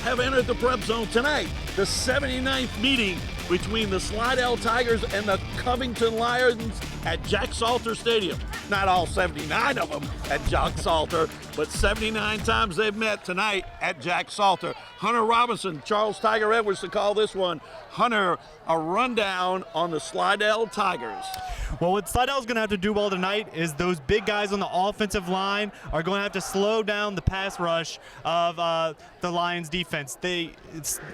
have entered the prep zone tonight. The 79th meeting between the Slidell Tigers and the Covington Lions at Jack Salter Stadium. Not all 79 of them at Jack Salter, but 79 times they've met tonight at Jack Salter. Hunter Robinson, Charles Tiger Edwards to call this one. Hunter, a rundown on the Slidell Tigers. Well, what Slidell's going to have to do well tonight is those big guys on the offensive line are going to have to slow down the pass rush of the Lions defense.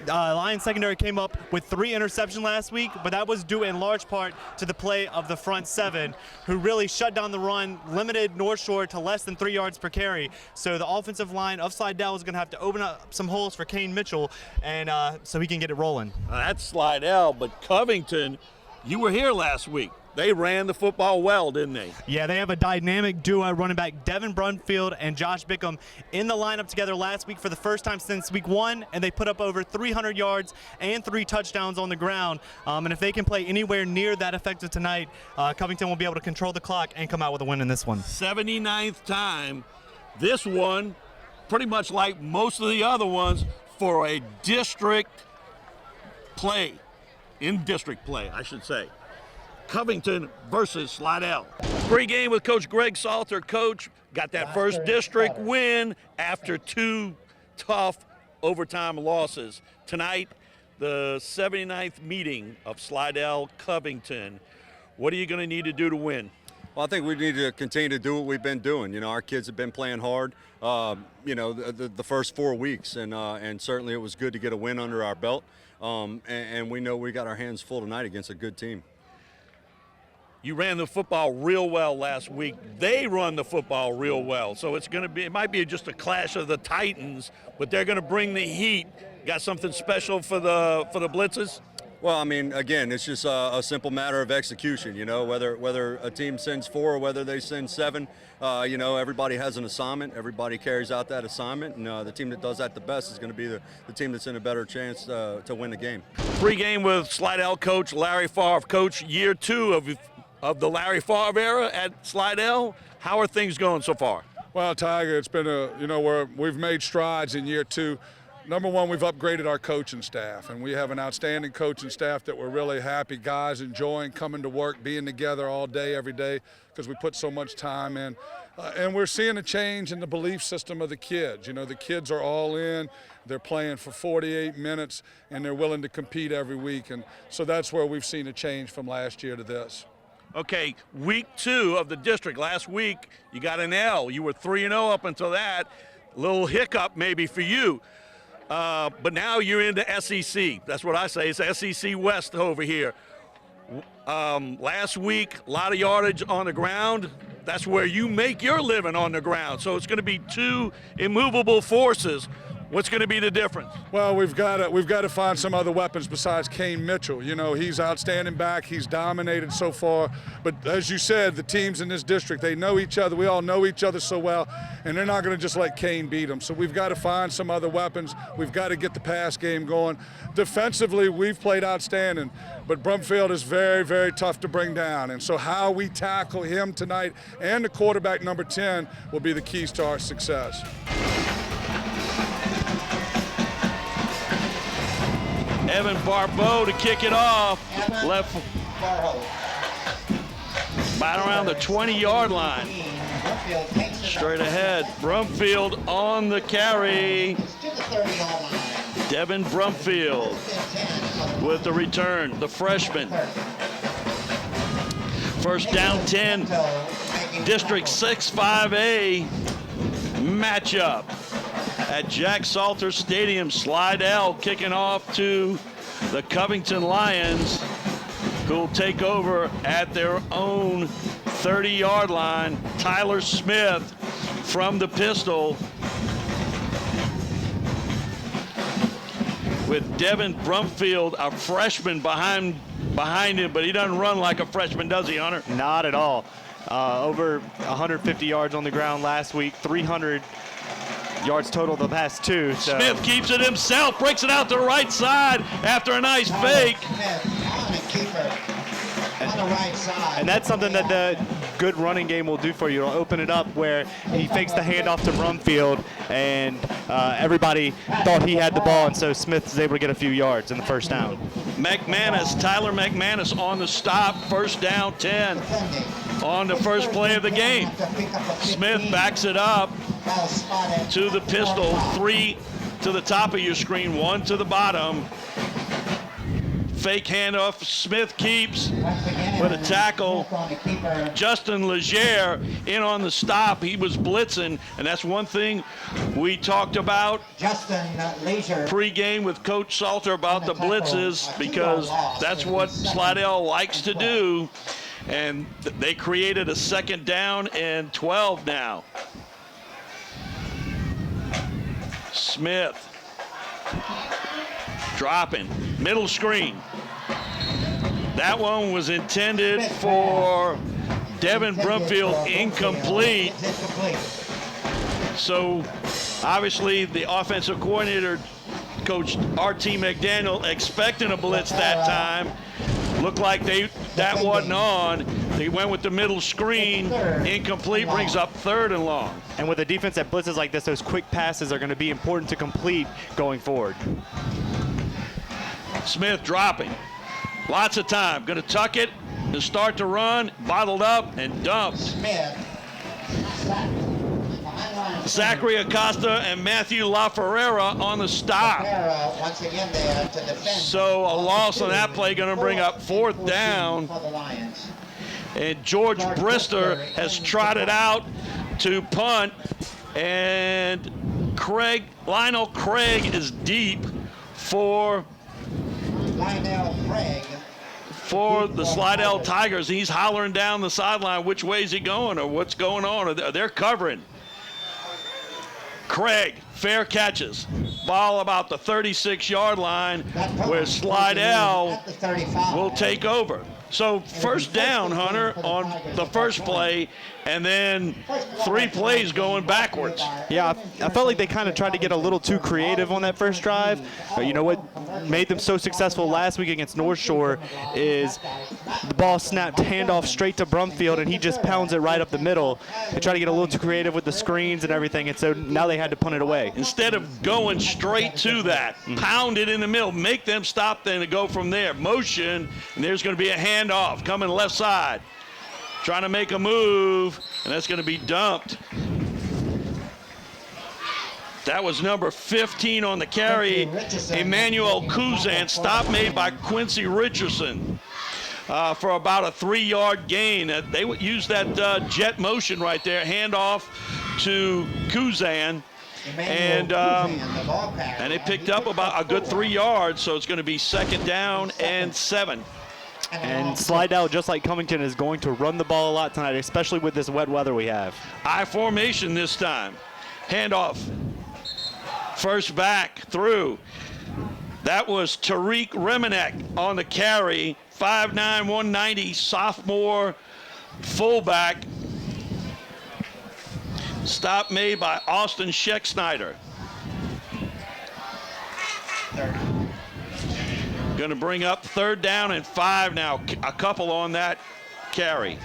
Lions secondary came up with 3 interceptions last week, but that was due in large part to the play of the front 7, who really shut down the run, limited North Shore to less than 3 yards per carry. So the offensive line of Slidell is going to have to open up some holes for Kane Mitchell, and so he can get it rolling. That's Slidell, but Covington, you were here last week. They ran the football well, didn't they? Yeah, they have a dynamic duo running back, Devin Brunfield and Josh Bickham, in the lineup together last week for the first time since week 1, and they put up over 300 yards and 3 touchdowns on the ground. And if they can play anywhere near that effective tonight, Covington will be able to control the clock and come out with a win in this one. 79th time. This one, pretty much like most of the other ones, for a district play, in district play, I should say. Covington versus Slidell. Pregame with Coach Greg Salter. Coach got that first district win after 2 tough overtime losses. Tonight, the 79th meeting of Slidell Covington. What are you going to need to do to win? Well, I think we need to continue to do what we've been doing. You know, our kids have been playing hard, the first 4 weeks, and certainly it was good to get a win under our belt. And we know we got our hands full tonight against a good team. You ran the football real well last week. They run the football real well. So it might be just a clash of the Titans, but they're going to bring the heat. Got something special for the blitzes? Well, I mean, again, it's just a simple matter of execution. You know, whether a team sends 4 or whether they send 7, everybody has an assignment. Everybody carries out that assignment, and the team that does that the best is going to be the team that's in a better chance to win the game. Pregame with Slidell coach Larry Favre. Coach, year 2 of the Larry Favre era at Slidell. How are things going so far? Well, Tiger, it's been we've made strides in year 2. Number one, we've upgraded our coaching staff, and we have an outstanding coaching staff that we're really happy, guys enjoying coming to work, being together all day, every day, because we put so much time in. And we're seeing a change in the belief system of the kids. You know, the kids are all in, they're playing for 48 minutes, and they're willing to compete every week. And so that's where we've seen a change from last year to this. Okay, week 2 of the district. Last week, you got an L. You were 3-0 up until that. A little hiccup maybe for you. But now you're into SEC. That's what I say. It's SEC West over here. Last week, a lot of yardage on the ground. That's where you make your living, on the ground. So it's going to be 2 immovable forces. What's going to be the difference? Well, we've got to find some other weapons besides Kane Mitchell. You know, he's outstanding back. He's dominated so far. But as you said, the teams in this district, they know each other. We all know each other so well, and they're not going to just let Kane beat them. So we've got to find some other weapons. We've got to get the pass game going. Defensively, we've played outstanding, but Brumfield is very, very tough to bring down. And so how we tackle him tonight and the quarterback number 10 will be the keys to our success. Evan Barbeau to kick it off. Left right around the 20-yard line. Straight ahead. Brumfield on the carry. Devin Brumfield with the return, the freshman. First down 10. District 6-5A matchup at Jack Salter Stadium. Slidell kicking off to the Covington Lions, who will take over at their own 30-yard line. Tyler Smith from the pistol with Devin Brumfield, a freshman behind him, but he doesn't run like a freshman, does he, Hunter? Not at all. Over 150 yards on the ground last week, 300 yards total the past 2. So. Smith keeps it himself, breaks it out to the right side after a nice fake. And that's something that good running game will do for you. It'll open it up where he fakes the handoff to Brumfield, and everybody thought he had the ball, and so Smith is able to get a few yards in the first down. Tyler McManus on the stop, first down 10 on the first play of the game. Smith backs it up to the pistol, 3 to the top of your screen, 1 to the bottom. Fake handoff, Smith keeps with a tackle. Justin Legere in on the stop. He was blitzing, and that's one thing we talked about pregame with Coach Salter about the blitzes, because that's what Slidell likes to do, and they created a second down and 12 now. Smith dropping, middle screen. That one was intended for Devin Brumfield, incomplete. So obviously the offensive coordinator, Coach R.T. McDaniel, expecting a blitz that time. Looked like that wasn't on. They went with the middle screen. Incomplete, brings up 3rd and long. And with a defense that blitzes like this, those quick passes are going to be important to complete going forward. Smith dropping. Lots of time. Going to tuck it and start to run. Bottled up and dumped. Zachary Acosta and Matthew LaFerrera on the stop. So a loss on that play going to bring up 4th down. And George Brister has trotted out to punt. And Lionel Craig is deep for the Slidell Tigers. He's hollering down the sideline, which way is he going or what's going on? They're covering. Craig, fair catches. Ball about the 36-yard line where Slidell will take over. So first down, Hunter, on the first play, and then 3 plays going backwards. Yeah, I felt like they kind of tried to get a little too creative on that first drive. You know what made them so successful last week against North Shore is the ball snapped handoff straight to Brumfield, and he just pounds it right up the middle. They try to get a little too creative with the screens and everything, and so now they had to punt it away. Instead of going straight to that, pound it in the middle, make them stop, then to go from there. Motion, and there's going to be a handoff coming left side. Trying to make a move, and that's going to be dumped. That was number 15 on the carry, Emmanuel Kuzan. Stop made by Quincy Richardson for about a 3-yard gain. They would use that jet motion right there, handoff to Kuzan. And they picked up about a good 3 yards, so it's going to be 2nd down and 7. And Slidell, just like Covington, is going to run the ball a lot tonight, especially with this wet weather we have. I formation this time. Handoff. First back through. That was Tariq Remenek on the carry. 5'9", 190, sophomore fullback. Stop made by Austin Scheck-Snyder. Going to bring up 3rd down and 5 now. A couple on that carry.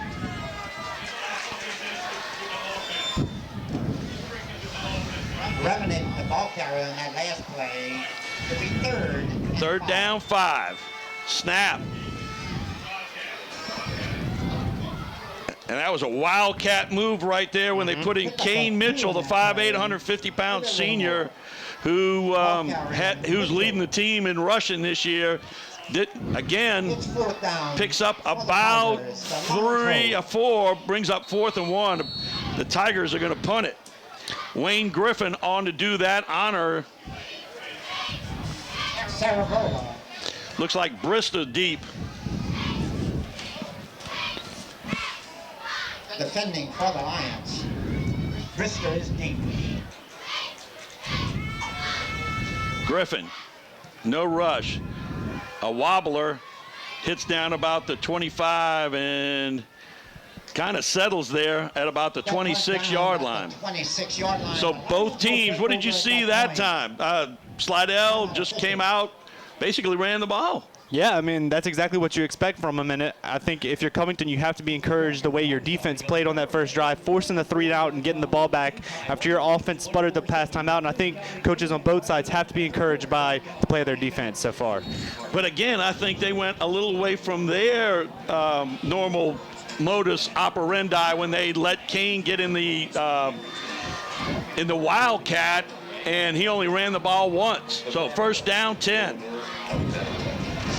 Remenek, the ball carrier on that last play, to be 3rd. 3rd down, 5. Snap. And that was a wildcat move right there when they put in Kane Mitchell, the 5'8", 150-pound senior, who's leading the team in rushing this year. Again, picks up about 3 or 4, brings up 4th and 1. The Tigers are going to punt it. Wayne Griffin on to do that honor. Looks like Bristol deep. Defending for the Lions. Bristol is deep. Griffin, no rush. A wobbler, hits down about the 25 and kind of settles there at about the 26-yard line. 26-yard line. So both teams, what did you see that time? Slidell just came out, basically ran the ball. Yeah, I mean, that's exactly what you expect from them. And I think if you're Covington, you have to be encouraged the way your defense played on that first drive, forcing the 3 out and getting the ball back after your offense sputtered the past time out. And I think coaches on both sides have to be encouraged by the play of their defense so far. But again, I think they went a little away from their normal modus operandi when they let Kane get in the Wildcat, and he only ran the ball once. So first down, 10.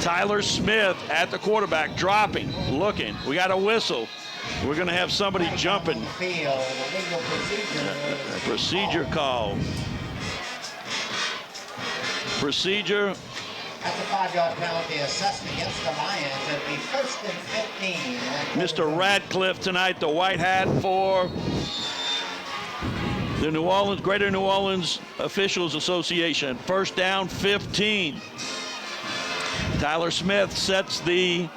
Tyler Smith at the quarterback, dropping, looking. We got a whistle. We're going to have somebody jumping. Procedure call. Procedure. That's a 5-yard penalty assessed against the Lions. It'll be first and 15. Mr. Radcliffe tonight, the white hat for the Greater New Orleans Officials Association. First down, 15. Tyler Smith sets the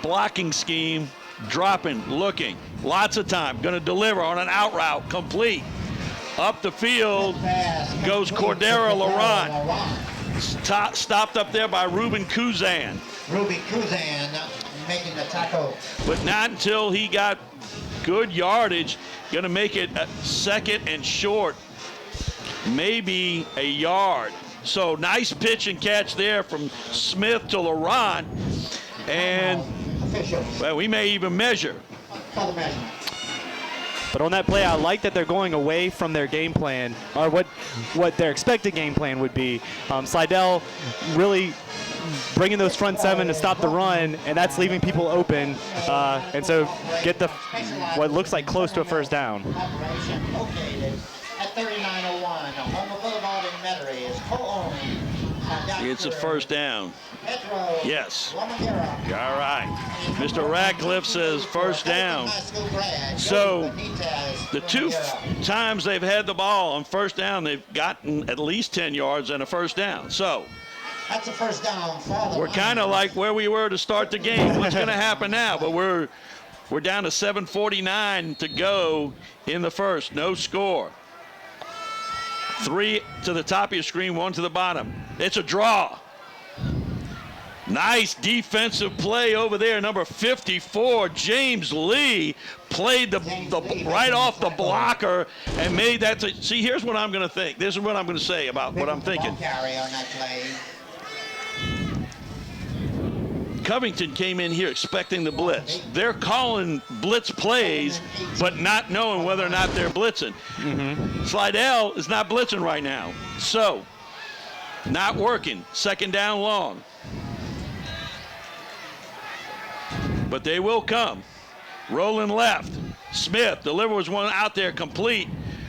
blocking scheme, dropping, looking. Lots of time. Going to deliver on an out route, complete. Up the field goes Cordero Laurent. Stopped up there by Ruben Kuzan. Ruben Kuzan making the tackle. But not until he got good yardage. Going to make it a second and short. Maybe a yard. So nice pitch and catch there from Smith to Laurent. And well, we may even measure. But on that play, I like that they're going away from their game plan, or what their expected game plan would be. Slidell really bringing those front 7 to stop the run, and that's leaving people open. And so get what looks like close to a first down. At 3901, Homer Boulevard in Metairie is co-owned. It's a first down. Yes. All right. Mr. Radcliffe says first down. So the 2 times they've had the ball on first down, they've gotten at least 10 yards and a first down. So that's a first down. We're kind of like where we were to start the game. What's going to happen now? But we're down to 7:49 to go in the first. No score. 3 to the top of your screen, 1 to the bottom. It's a draw. Nice defensive play over there. Number 54, James Lee, played the right off the blocker and made that. See, here's what I'm going to think. This is what I'm going to say about what I'm thinking. Covington came in here expecting the blitz. They're calling blitz plays, but not knowing whether or not they're blitzing. Slidell is not blitzing right now. So, not working. Second down long. But they will come. Rolling left. Smith delivers one out there complete.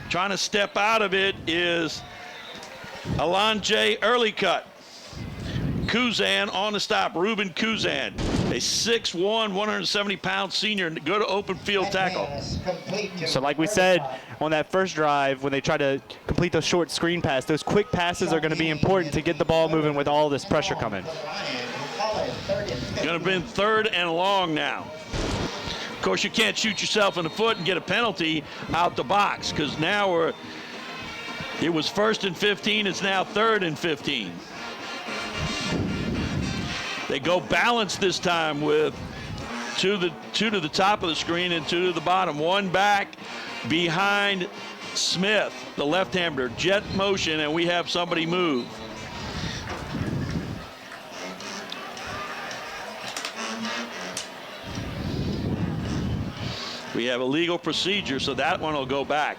Trying to step out of it is Alonjay Earlycut. Kuzan on the stop. Ruben Kuzan, a 6'1", 170-pound senior, good open field tackle. So like we said on that first drive, when they try to complete those short screen passes, those quick passes are going to be important to get the ball moving with all this pressure coming. Going to be 3rd and long now. Of course, you can't shoot yourself in the foot and get a penalty out the box, because now it was 1st and 15. It's now 3rd and 15. They go balanced this time with two to the top of the screen and 2 to the bottom. 1 back behind Smith, the left-hander. Jet motion, and we have somebody move. We have a legal procedure, so that one will go back.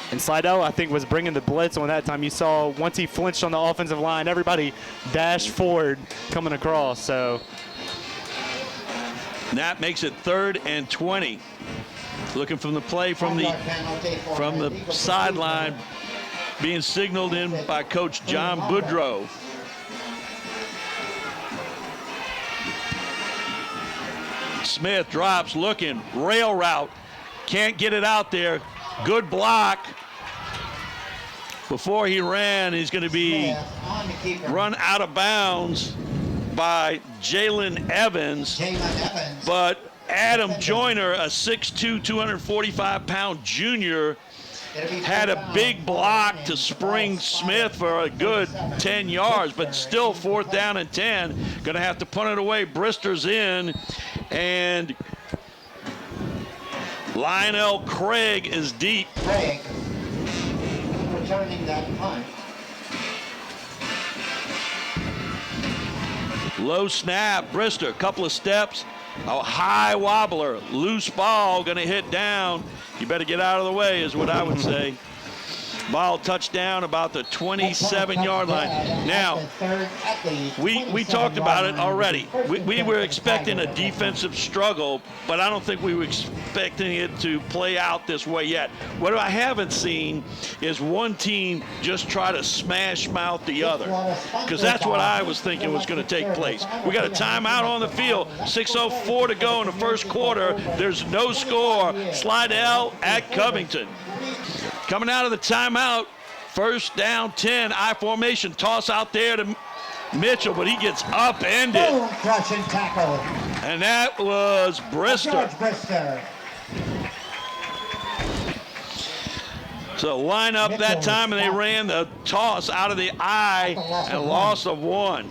And Slidell, I think, was bringing the blitz on that time. You saw once he flinched on the offensive line, everybody dashed forward coming across. So that makes it 3rd and 20. Looking from the play from the sideline, being signaled in by Coach John Boudreau. Smith drops, looking, rail route, can't get it out there. Good block. Before he ran, he's going to be run out of bounds by Jalen Evans. But Adam Joyner, a 6'2", 245-pound junior, had a big block to spring Smith for a good 10 yards, but still 4th down and 10. Going to have to punt it away. Brister's in, and Lionel Craig is deep. Craig returning that punt. Low snap, Brister, couple of steps, a high wobbler, loose ball, going to hit down. You better get out of the way is what I would say. Ball touchdown about the 27-yard line. Now, we talked about it already. We were expecting a defensive struggle, but I don't think we were expecting it to play out this way yet. What I haven't seen is one team just try to smash mouth the other, because that's what I was thinking was going to take place. We got a timeout on the field, 6:04 to go in the first quarter. There's no score. Slidell at Covington. Coming out of the timeout, 1st down 10, I formation, toss out there to Mitchell, but he gets upended. Boom, crushing tackle. And that was Brister. George Brister. So line up that time, and they ran the toss out of the eye and loss of 1.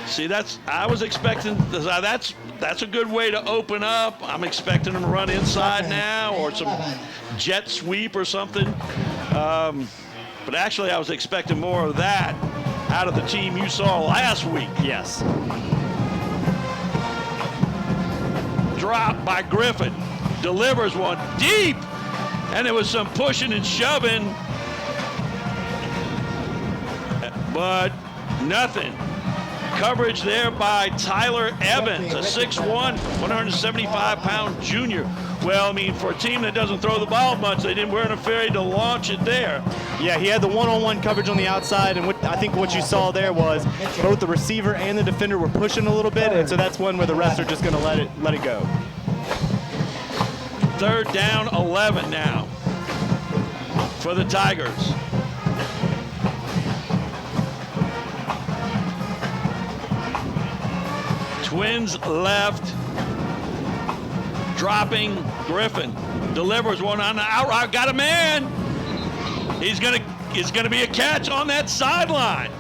See, I was expecting, that's a good way to open up. I'm expecting them to run inside now or some jet sweep or something. But actually, I was expecting more of that out of the team you saw last week. Yes. Drop by Griffin. Delivers one deep. And there was some pushing and shoving. But nothing. Coverage there by Tyler Evans, a 6'1", 175-pound junior. Well, I mean, for a team that doesn't throw the ball much, they weren't afraid to launch it there. Yeah, he had the one-on-one coverage on the outside, and I think what you saw there was both the receiver and the defender were pushing a little bit, and so that's one where the refs are just going to let it go. 3rd down, 11 now for the Tigers. Twins left, dropping. Griffin delivers one on the outright. Got a man. It's gonna be a catch on that sideline.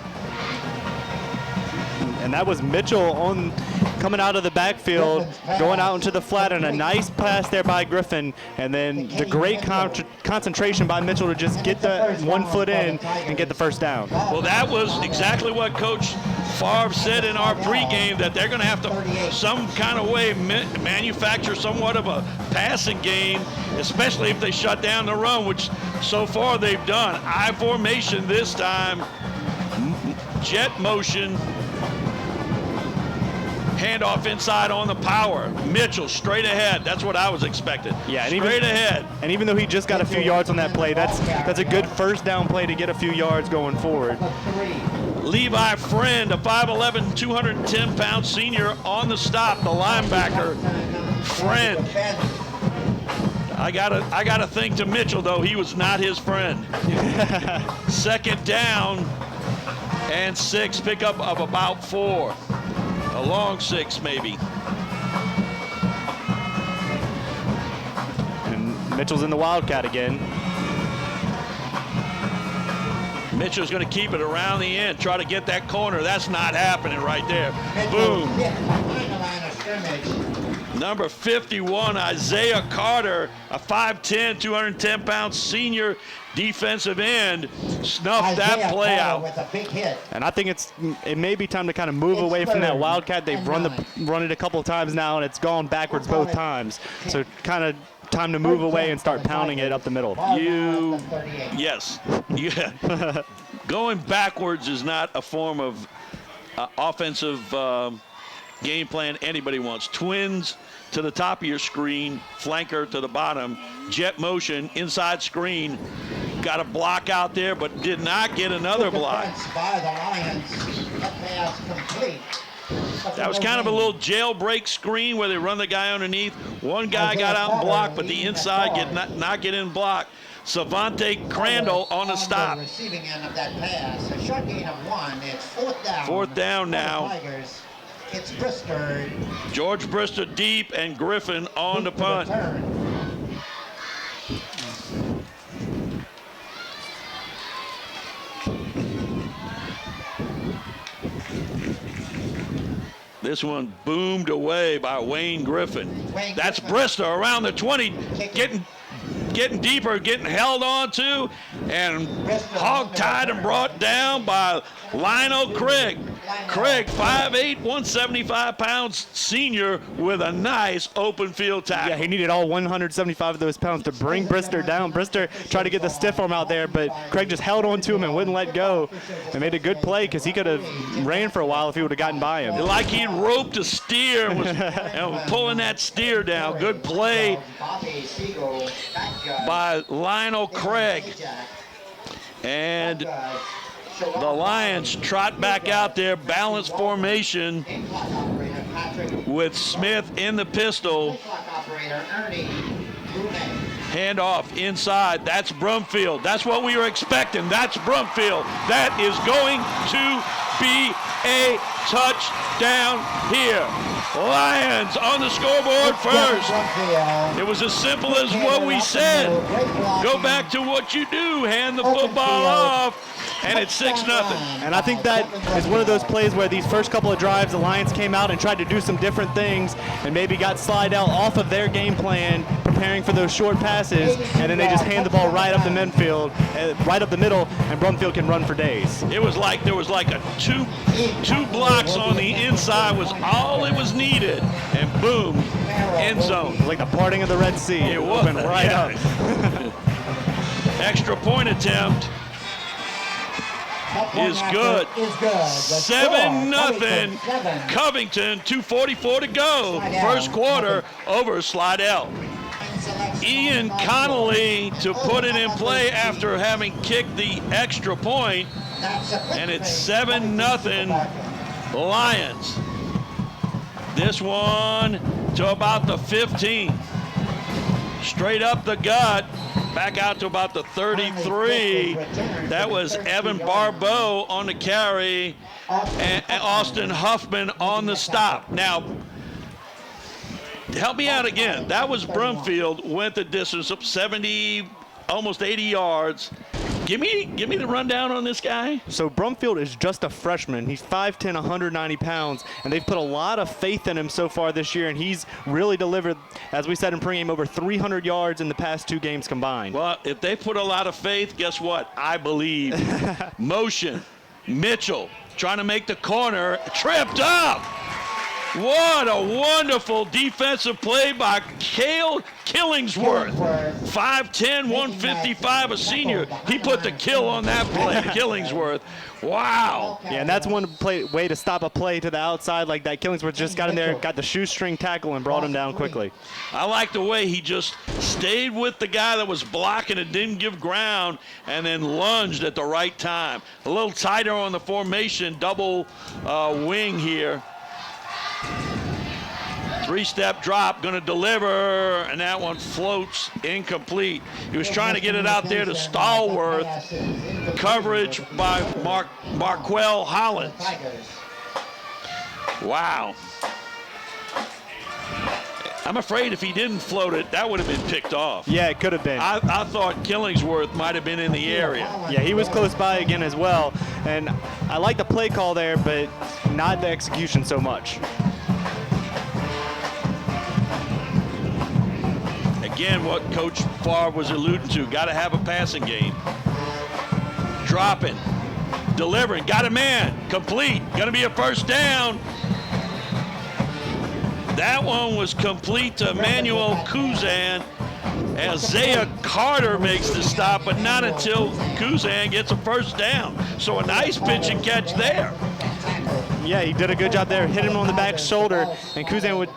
And that was Mitchell coming out of the backfield, going out into the flat, and a nice pass there by Griffin, and then the great concentration by Mitchell to just get the 1 foot in and get the 1st down. Well, that was exactly what Coach Favre said in our pregame, that they're going to have to some kind of way manufacture somewhat of a passing game, especially if they shut down the run, which so far they've done. I formation this time, jet motion, handoff inside on the power. Mitchell straight ahead. That's what I was expecting. Yeah, straight ahead. And even though he just got a few yards on that play, that's a good 1st down play to get a few yards going forward. Levi Friend, a 5'11", 210-pound senior on the stop, the linebacker. Friend. I gotta think to Mitchell, though, he was not his friend. 2nd down and 6, pickup of about 4. A long 6, maybe. And Mitchell's in the Wildcat again. Mitchell's going to keep it around the end, try to get that corner. That's not happening right there. Boom. Number 51, Isaiah Carter, a 5'10", 210-pound senior defensive end, snuffed that play out. With a big hit. And I think it may be time to kind of move away from that Wildcat. They've run it a couple of times now, and it's gone backwards both times. So kind of time to move away and start pounding it up the middle. Yes. Yeah. Going backwards is not a form of offensive game plan anybody wants. Twins to the top of your screen, flanker to the bottom, jet motion, inside screen. Got a block out there, but did not get another block. By the Lions. Pass complete. That was kind of a little jailbreak screen where they run the guy underneath. One guy got out and blocked, but the inside not get in block. Savante Crandall on the stop. Receiving end of that pass. A short gain of 1. It's 4th down. 4th down now. Tigers. It's Brister. George Brister deep and Griffin on the punt. This one boomed away by Wayne Griffin. That's Brister around the 20, getting deeper, getting held on to, and hog-tied and brought down by Lionel Craig. Craig, 5'8", 175 pounds senior with a nice open field tackle. Yeah, he needed all 175 of those pounds to bring Brister down. Brister tried to get the stiff arm out there, but Craig just held on to him and wouldn't let go and made a good play because he could have ran for a while if he would have gotten by him. Like he roped a steer and was pulling that steer down. Good play by Lionel Craig. And the Lions trot back out there, balanced formation with Smith in the pistol. Handoff inside. That's Brumfield. That's what we were expecting. That's Brumfield. That is going to be a touchdown here. Lions on the scoreboard first. It was as simple as what we said. Go back to what you do. Hand the football off. And it's 6-0. And I think that is one of those plays where these first couple of drives, the Lions came out and tried to do some different things and maybe got Slidell off of their game plan, preparing for those short passes, and then they just hand the ball right up the midfield, right up the middle, and Brumfield can run for days. It was like there was like a two blocks on the inside was all it was needed, and boom, end zone. It was like the parting of the Red Sea. It was right up. Extra point attempt. Is good. 7-0. Covington, 2:44 to go. First quarter over Slidell. Ian Connolly to put it in play after having kicked the extra point. And it's 7-0 Lions. This one to about the 15. Straight up the gut. Back out to about the 33. That was Evan Barbeau on the carry and Austin Huffman on the stop. Now, help me out again. That was Brumfield, went the distance of 70, almost 80 yards. Give me the rundown on this guy. So Brumfield is just a freshman. He's 5'10", 190 pounds, and they've put a lot of faith in him so far this year, and he's really delivered, as we said in pregame, over 300 yards in the past 2 games combined. Well, if they put a lot of faith, guess what? I believe. Motion. Mitchell trying to make the corner, tripped up. What a wonderful defensive play by Cale Killingsworth. 5'10", 155, a senior. He put the kill on that play, Killingsworth. Wow. Yeah, and that's one way to stop a play to the outside like that. Killingsworth just got in there, got the shoestring tackle, and brought him down quickly. I like the way he just stayed with the guy that was blocking and didn't give ground, and then lunged at the right time. A little tighter on the formation, double wing here. 3-step drop, going to deliver, and that one floats incomplete. He was trying to get it out there to Stallworth. Coverage by Marquell Hollins. Wow. I'm afraid if he didn't float it, that would have been picked off. Yeah, it could have been. I thought Killingsworth might have been in the area. Yeah, he was close by again as well. And I like the play call there, but not the execution so much. Again, what Coach Favre was alluding to, got to have a passing game. Dropping, delivering, got a man, complete, going to be a first down. That one was complete to Emmanuel Kuzan. Isaiah Carter makes the stop, but not until Kuzan gets a first down. So a nice pitch and catch there. Yeah, he did a good job there. Hit him on the back shoulder, and Kuzan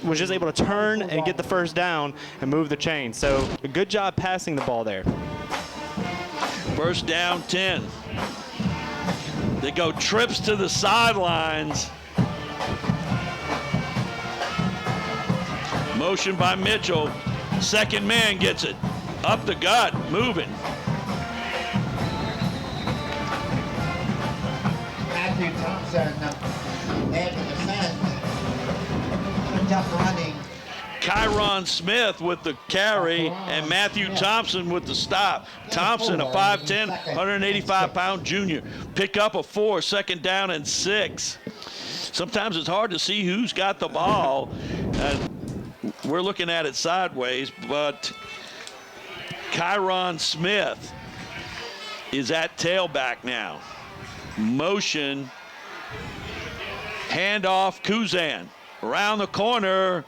was just able to turn and get the first down and move the chain. So a good job passing the ball there. First down 10. They go trips to the sidelines. Motion by Mitchell. Second man gets it. Up the gut, moving. Matthew Thompson, edge of defense. Good job running. Kyron Smith with the carry and Matthew Thompson with the stop. Thompson, a 5'10", 185-pound junior. Pick up a 4, second down and 6. sometimes it's hard to see who's got the ball. We're looking at it sideways, but Kyron Smith is at tailback now. Motion, handoff, Kuzan around the corner,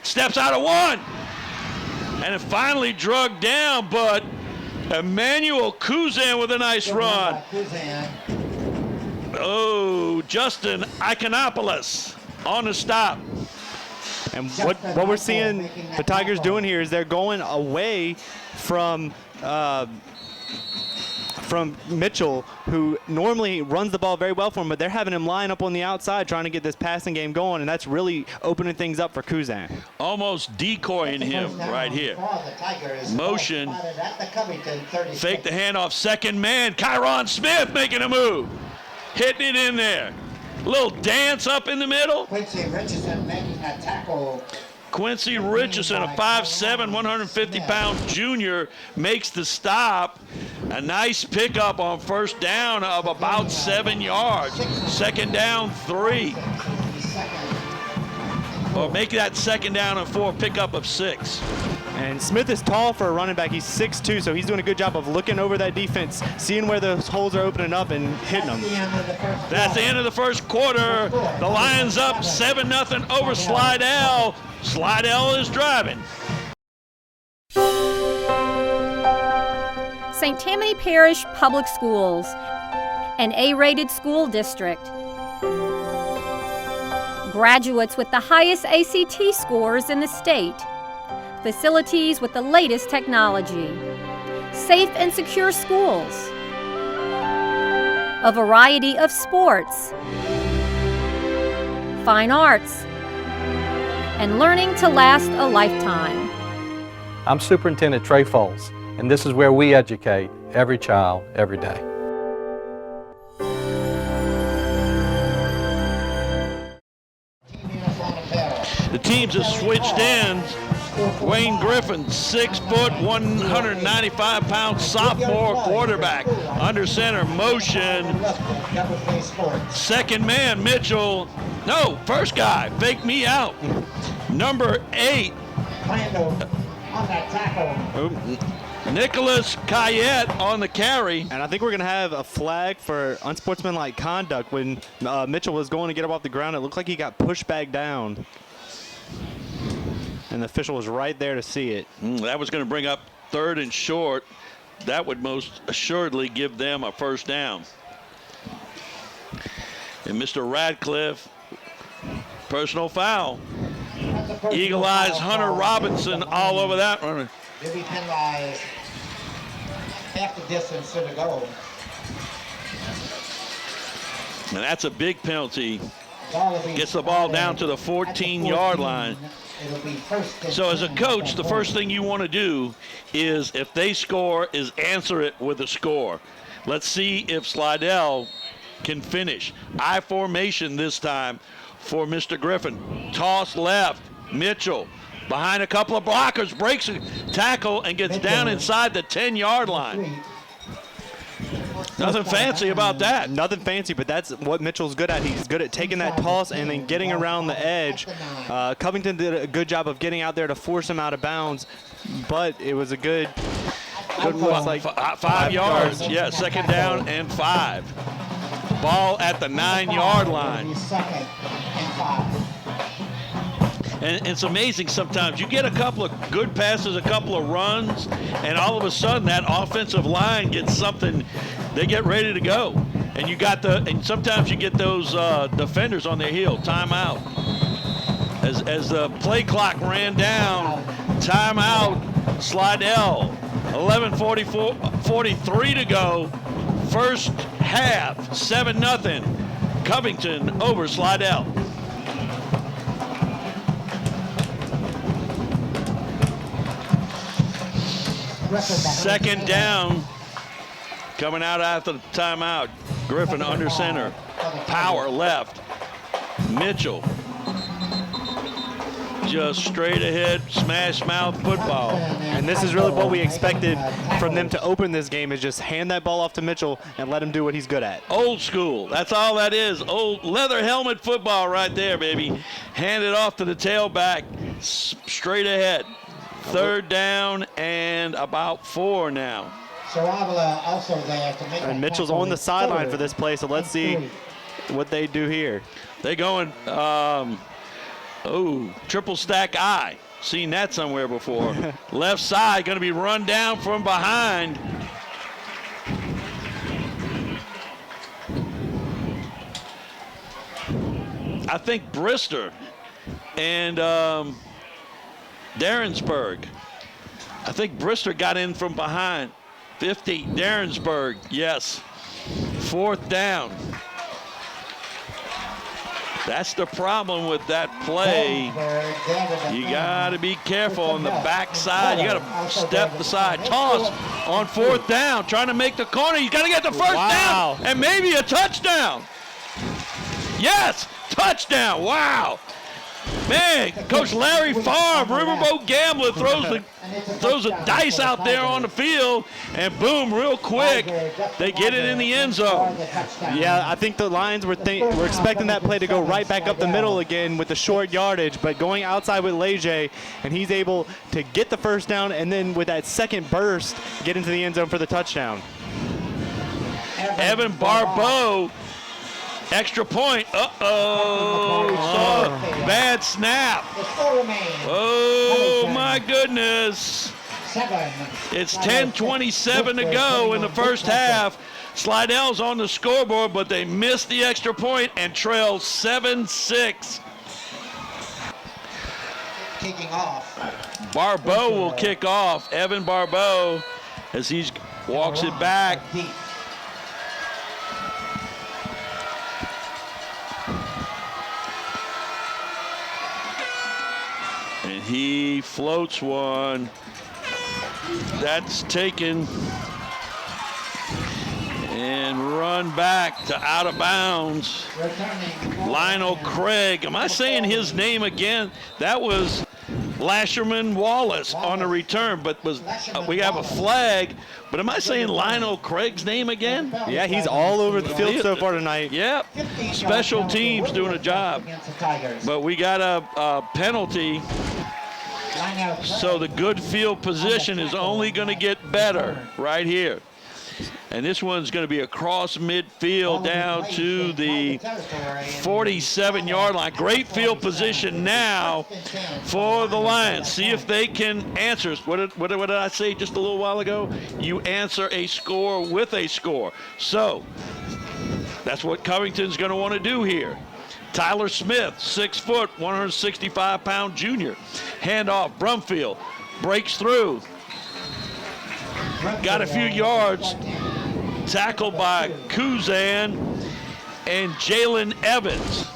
steps out of one, and it finally drug down, but Emmanuel Kuzan with a nice run. Oh, Justin Iconopoulos on the stop. And what we're seeing the Tigers doing here is they're going away from Mitchell, who normally runs the ball very well for him, but they're having him line up on the outside trying to get this passing game going, and that's really opening things up for Kuzan. Almost decoying him right here. Motion, fake the handoff, second man, Kyron Smith making a move, hitting it in there. Little dance up in the middle. Quincy Richardson making that tackle. Quincy Richardson, a 5'7", 150-pound junior, makes the stop. A nice pickup on first down of about 7 yards. Second down, 3. Or make that second down and 4, pickup of 6. And Smith is tall for a running back. He's 6'2", so he's doing a good job of looking over that defense, seeing where those holes are opening up and hitting them. That's the end of the first quarter. The Lions up 7-0 over Slidell. Slidell is driving. St. Tammany Parish Public Schools, an A-rated school district. Graduates with the highest ACT scores in the state. Facilities with the latest technology. Safe and secure schools. A variety of sports. Fine arts. And learning to last a lifetime. I'm Superintendent Trey Foles, and this is where we educate every child, every day. The teams have switched ends. Wayne Griffin, 6 foot, 195-pound sophomore quarterback. Under center, motion. Second man, Mitchell. No, first guy, fake me out. Number 8. Nicholas Cayette on the carry. And I think we're going to have a flag for unsportsmanlike conduct. When Mitchell was going to get up off the ground, it looked like he got pushed back down. And the official was right there to see it. That was going to bring up 3rd and short. That would most assuredly give them a first down. And Mr. Radcliffe, personal foul. Eagle Eyes Hunter Robinson all over that one. He'll be penalized half the distance to the goal. And that's a big penalty. Gets the ball down to the 14-yard line. So as a coach, the first thing you want to do is, if they score, is answer it with a score. Let's see if Slidell can finish. I formation this time for Mr. Griffin. Toss left. Mitchell behind a couple of blockers, breaks a tackle and gets down inside the 10-yard line. Nothing fancy about that. Nothing fancy, but that's what Mitchell's good at. He's good at taking that toss and then getting around the edge. Covington did a good job of getting out there to force him out of bounds, but it was a good like 5 yards. Yeah, second down and 5. Ball at the 9-yard line. And it's amazing sometimes. You get a couple of good passes, a couple of runs, and all of a sudden that offensive line gets something. They get ready to go. And and sometimes you get those defenders on their heel. Timeout. As the play clock ran down, timeout, Slidell. 11:43 to go. First half, 7-0. Covington over Slidell. Second down, coming out after the timeout. Griffin under center, Power left, Mitchell just straight ahead, smash mouth football. And this is really what we expected from them to open this game, is just hand that ball off to Mitchell and let him do what he's good at. Old school. That's all that is. Old leather helmet football right there, baby. Hand it off to the tailback, straight ahead. Third down and about 4 now. Saravia also there to make And Mitchell's on the sideline for this play, so let's see what they do here. They going, triple stack I. Seen that somewhere before. Left side going to be run down from behind. I think Brister and Darrensburg. I think Brister got in from behind. 50, Darrensburg, yes. 4th down. That's the problem with that play. You got to be careful on the backside. You got to step the side. Toss on 4th down, trying to make the corner. You got to get the first down and maybe a touchdown. Yes, touchdown. Wow. Man, Coach Larry Favre, Riverboat Gambler, throws a dice out there on the field, and boom, real quick, they get it in the end zone. Yeah, I think the Lions were expecting that play to go right back up the middle again with the short yardage, but going outside with Leger, and he's able to get the first down, and then with that second burst, get into the end zone for the touchdown. Evan Barbeau. Extra point. Bad snap. Oh, my goodness. It's 10:27 to go in the first half. Slidell's on the scoreboard, but they missed the extra point and trail 7-6. Kicking off. Barbeau will kick off. Evan Barbeau, as he walks it back. And he floats one. That's taken and run back to out of bounds. Lionel Craig. Am I saying his name again? That was Lasherman Wallace on the return, but we have a flag. But am I saying Lionel Craig's name again? Yeah, he's all over the field so far tonight. Yep. Special teams doing a job. But we got a penalty. So the good field position is only going to get better right here. And this one's going to be across midfield down to the 47-yard line. Great field position now for the Lions. See if they can answer. What did I say just a little while ago? You answer a score with a score. So that's what Covington's going to want to do here. Tyler Smith, 6 foot, 165-pound junior. Handoff, Brumfield breaks through. Got a few yards. Tackled by Kuzan and Jalen Evans.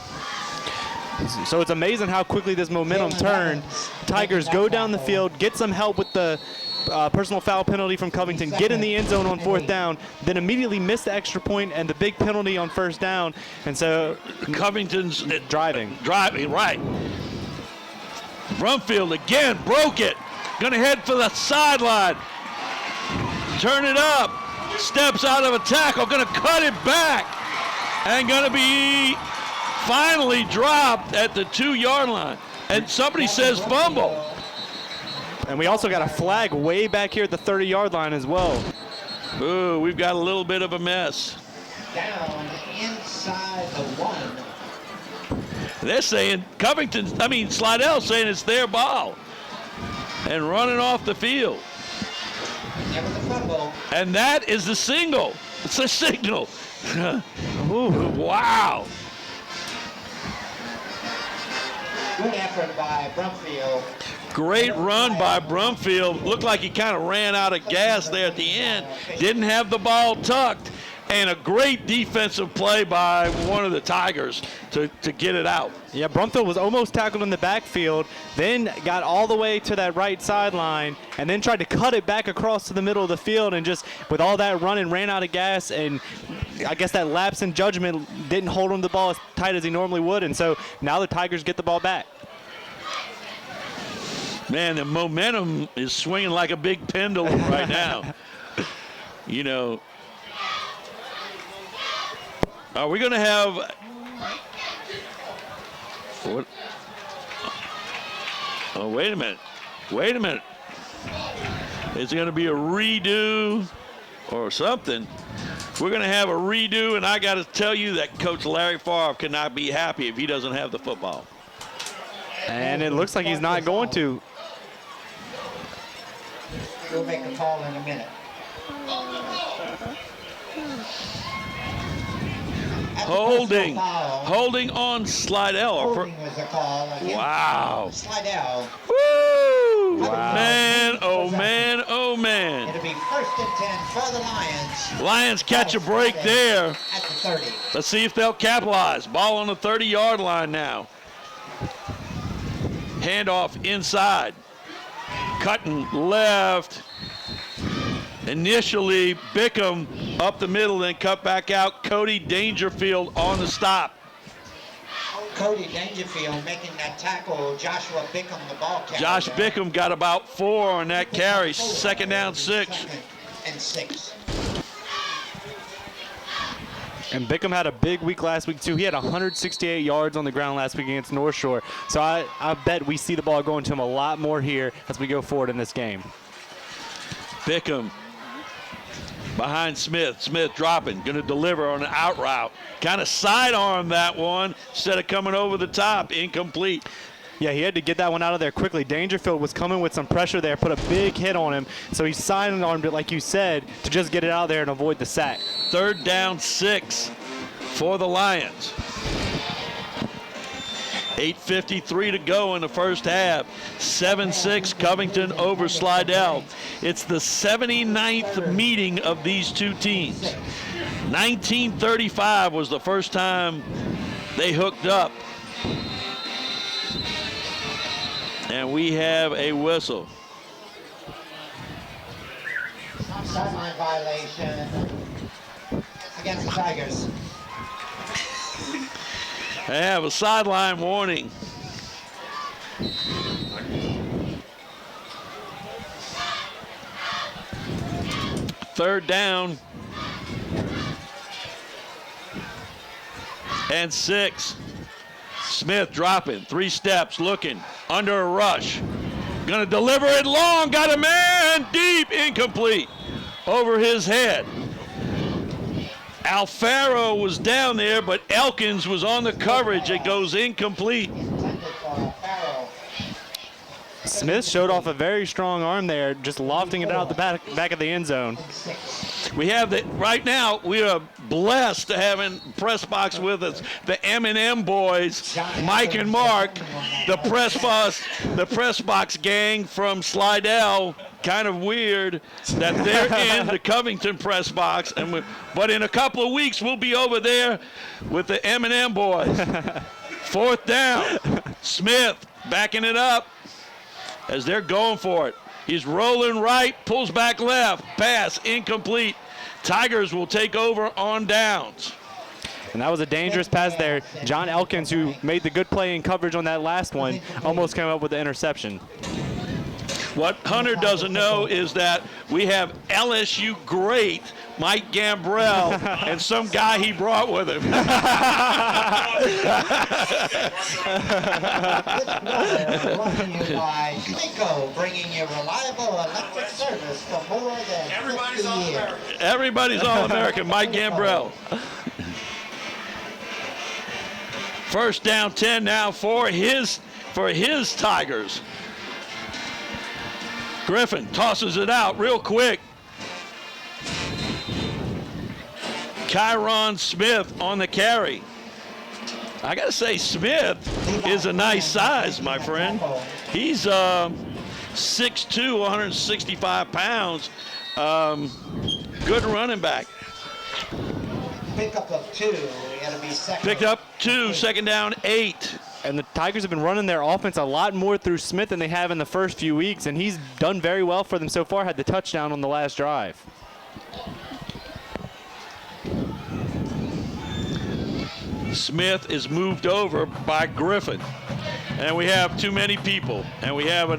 So it's amazing how quickly this momentum turned. Tigers go down the field, get some help with the personal foul penalty from Covington, get in the end zone on 4th down, then immediately miss the extra point and the big penalty on 1st down. And so Covington's driving, right. Brumfield again broke it. Gonna head for the sideline. Turn it up. Steps out of a tackle. Gonna cut it back. And gonna be finally dropped at the 2-yard line. And somebody says fumble. And we also got a flag way back here at the 30-yard line as well. Ooh, we've got a little bit of a mess. Down inside the 1. They're saying Slidell saying it's their ball. And running off the field. There was a fumble. And that is the single. It's a signal. Ooh, wow. Good effort by Brumfield. Great run by Brumfield. Looked like he kind of ran out of gas there at the end. Didn't have the ball tucked. And a great defensive play by one of the Tigers to get it out. Yeah, Brumfield was almost tackled in the backfield, then got all the way to that right sideline, and then tried to cut it back across to the middle of the field, and just with all that running, ran out of gas, and I guess that lapse in judgment didn't hold him the ball as tight as he normally would, and so now the Tigers get the ball back. Man, the momentum is swinging like a big pendulum right now. You know, are we going to have what? Oh, wait a minute. Wait a minute. Is it going to be a redo or something? We're going to have a redo, and I got to tell you that Coach Larry Favre cannot be happy if he doesn't have the football. And it looks like he's not going to. We'll make a call in a minute. Holding on Slidell. Holding was a call against Wow. Slidell. Woo! Wow. Man, oh man, oh man. It'll be 1st and 10 for the Lions. Lions catch a break there. At the 30. Let's see if they'll capitalize. Ball on the 30-yard line now. Handoff inside. Cutting left. Initially, Bickham up the middle, then cut back out. Cody Dangerfield on the stop. Cody Dangerfield making that tackle. Joshua Bickham, the ball carrier. Josh Bickham got about 4 on that carry. 2nd down, 6. 2nd and 6. And Bickham had a big week last week, too. He had 168 yards on the ground last week against North Shore. So I bet we see the ball going to him a lot more here as we go forward in this game. Bickham behind Smith. Smith dropping, going to deliver on an out route. Kind of sidearm that one instead of coming over the top. Incomplete. Yeah, he had to get that one out of there quickly. Dangerfield was coming with some pressure there, put a big hit on him. So he sidearmed it, like you said, to just get it out of there and avoid the sack. 3rd down, 6 for the Lions. 8:53 to go in the first half. 7-6 Covington over Slidell. It's the 79th meeting of these two teams. 1935 was the first time they hooked up. And we have a whistle. Sideline violation against the Tigers. They have a sideline warning. Third down and 6. Smith dropping, 3 steps, looking, under a rush. Gonna deliver it long, got a man deep, incomplete, over his head. Alfaro was down there, but Elkins was on the coverage. It goes incomplete. Smith showed off a very strong arm there, just lofting it out the back of the end zone. We have the right now. We are blessed to have in press box with us the M&M boys, Mike and Mark, the press box gang from Slidell. Kind of weird that they're in the Covington press box, but in a couple of weeks we'll be over there with the M&M boys. 4th down, Smith backing it up as they're going for it. He's rolling right, pulls back left, pass incomplete. Tigers will take over on downs. And that was a dangerous pass there. John Elkins, who made the good play in coverage on that last one, almost came up with the interception. What Hunter doesn't know is that we have LSU great Mike Gambrell and some guy he brought with him. Brought to you by Cleco, bringing you reliable electric service for more than 50 years. Everybody's All-American, Mike Gambrell. 1st down, 10 now for his Tigers. Griffin tosses it out real quick. Kyron Smith on the carry. I got to say, Smith is a nice size, my friend. He's 6'2", 165 pounds. Good running back. Pickup of 2. It'll be second. Picked up 2, 2nd down, 8. And the Tigers have been running their offense a lot more through Smith than they have in the first few weeks, and he's done very well for them so far, had the touchdown on the last drive. Smith is moved over by Griffin. And we have too many people. And we have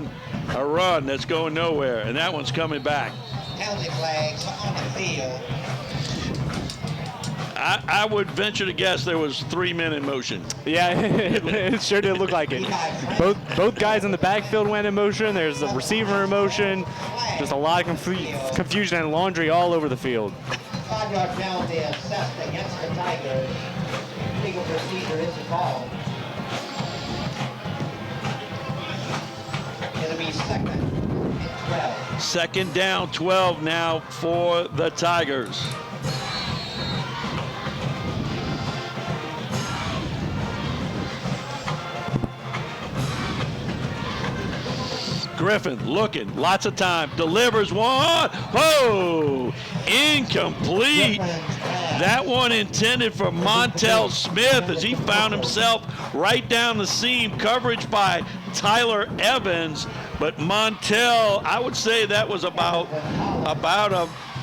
a run that's going nowhere, and that one's coming back. Penalty flags on the field. I would venture to guess there was 3 men in motion. Yeah, it sure did look like it. Both guys in the backfield went in motion. There's the receiver in motion. Just a lot of confusion and laundry all over the field. 5-yard penalty assessed against the Tigers. Legal procedure is called. It'll be second and 12. Second down, 12 now for the Tigers. Griffin looking, lots of time, delivers one. Whoa! Incomplete. That one intended for Montel Smith as he found himself right down the seam. Coverage by Tyler Evans, but Montel, I would say that was about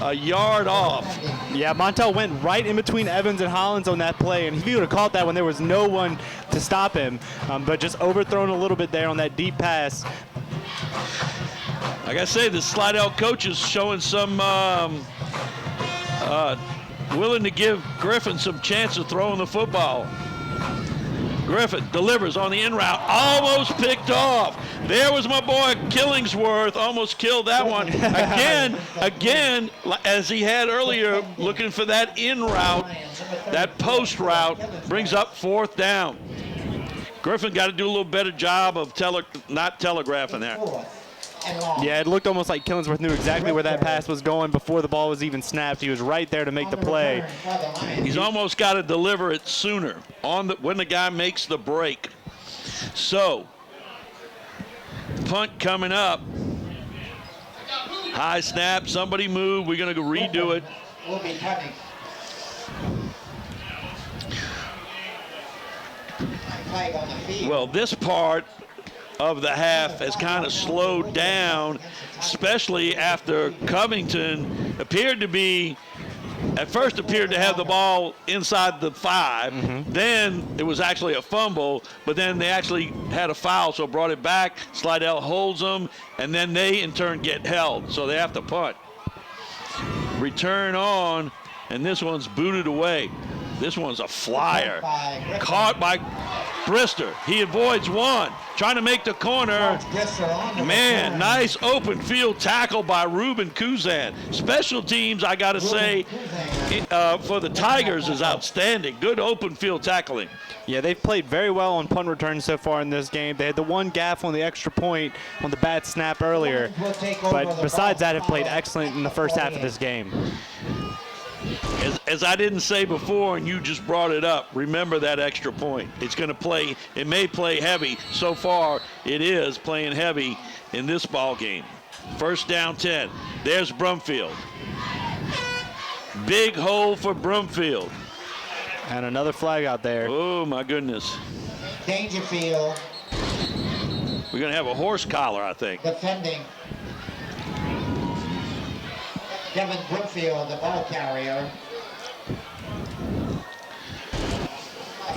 a yard off. Yeah, Montel went right in between Evans and Hollins on that play, and if he would have caught that when there was no one to stop him, but just overthrown a little bit there on that deep pass. Like I say, the Slidell coaches showing some willing to give Griffin some chance of throwing the football. Griffin delivers on the in route, almost picked off. There was my boy Killingsworth, almost killed that one. Again, as he had earlier, looking for that in route, that post route, brings up 4th down. Griffin got to do a little better job of not telegraphing that. Yeah, it looked almost like Killingsworth knew exactly where that pass was going before the ball was even snapped. He was right there to make the play. He's almost got to deliver it sooner when the guy makes the break. So, punt coming up. High snap, somebody move. We're going to redo it. We'll be punting. Flag on the field. Well, this part of the half has kind of slowed down, especially after Covington appeared to have the ball inside the 5. Then it was actually a fumble, but then they actually had a foul, so brought it back. Slidell holds them, and then they in turn get held, so they have to punt. Return on, and this one's booted away. This one's a flyer. Caught by Brister. He avoids one. Trying to make the corner. Man, nice open field tackle by Ruben Kuzan. Special teams, I got to say, for the Tigers is outstanding. Good open field tackling. Yeah, they've played very well on punt returns so far in this game. They had the one gaff on the extra point on the bad snap earlier. But besides that, have played excellent in the first half of this game. As I didn't say before, and you just brought it up, remember that extra point. It's going to play, it may play heavy. So far, it is playing heavy in this ball game. First down 10. There's Brumfield. Big hole for Brumfield. And another flag out there. Oh, my goodness. Dangerfield. We're going to have a horse collar, I think. Defending. Devin Brookfield, the ball carrier.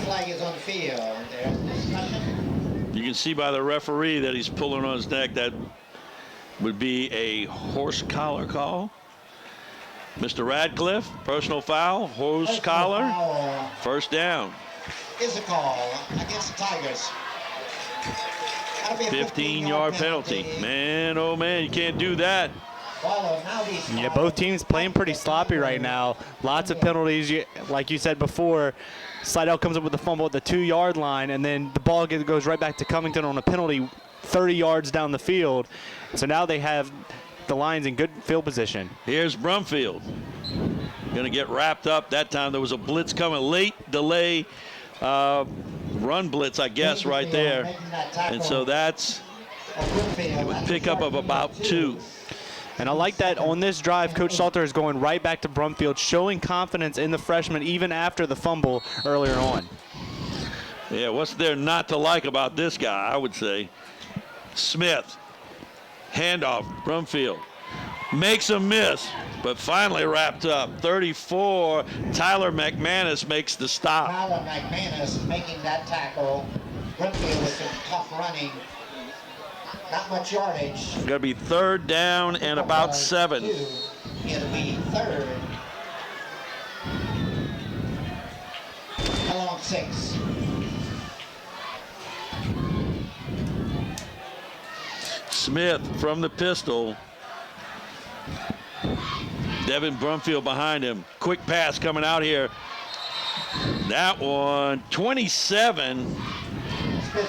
Flag is on the field. There's discussion. You can see by the referee that he's pulling on his neck. That would be a horse collar call. Mr. Radcliffe, personal foul, horse collar, first down. Is a call against the Tigers. 15-yard penalty. Man, oh man, you can't do that. Yeah, both teams playing pretty sloppy right now. Lots of penalties. Like you said before, Slidell comes up with a fumble at the 2-yard line, and then the ball goes right back to Covington on a penalty 30 yards down the field. So now they have the Lions in good field position. Here's Brumfield. Going to get wrapped up. That time there was a blitz coming. Late delay run blitz, I guess, right there. And so that's a pickup of about 2. And I like that on this drive, Coach Salter is going right back to Brumfield, showing confidence in the freshman even after the fumble earlier on. Yeah, what's there not to like about this guy, I would say. Smith, handoff, Brumfield. Makes a miss, but finally wrapped up. 34, Tyler McManus makes the stop. Tyler McManus making that tackle. Brumfield with some tough running. Not much yardage. Going to be 3rd down and about 7. It'll be 3rd. Along 6. Smith from the pistol. Devin Brumfield behind him. Quick pass coming out here. That one, 27.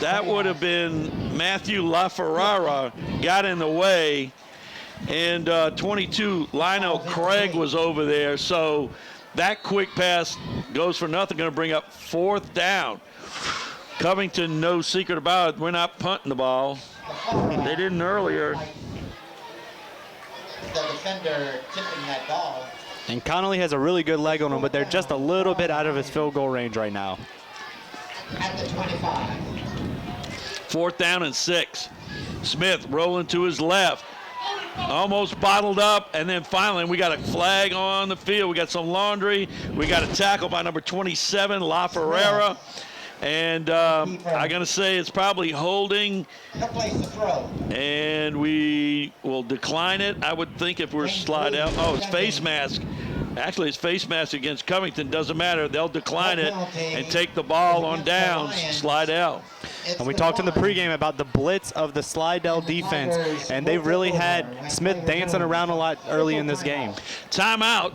That would have been Matthew LaFerrara, got in the way. And 22, Lionel Craig was over there. So that quick pass goes for nothing, going to bring up 4th down. Covington, no secret about it. We're not punting the ball. They didn't earlier. The defender tipping that ball. And Connolly has a really good leg on him, but they're just a little bit out of his field goal range right now. At the 25. 4th down and 6. Smith rolling to his left. Almost bottled up, and then finally we got a flag on the field. We got some laundry. We got a tackle by number 27, LaFerrara. And I'm going to say it's probably holding. No place to throw. And we will decline it, I would think, if we're Slidell. Oh, it's face mask. Actually, it's face mask against Covington. Doesn't matter. They'll decline it and take the ball on downs. Slidell. And we talked in the pregame about the blitz of the Slidell defense, and they've really had Smith dancing around a lot early in this game. Timeout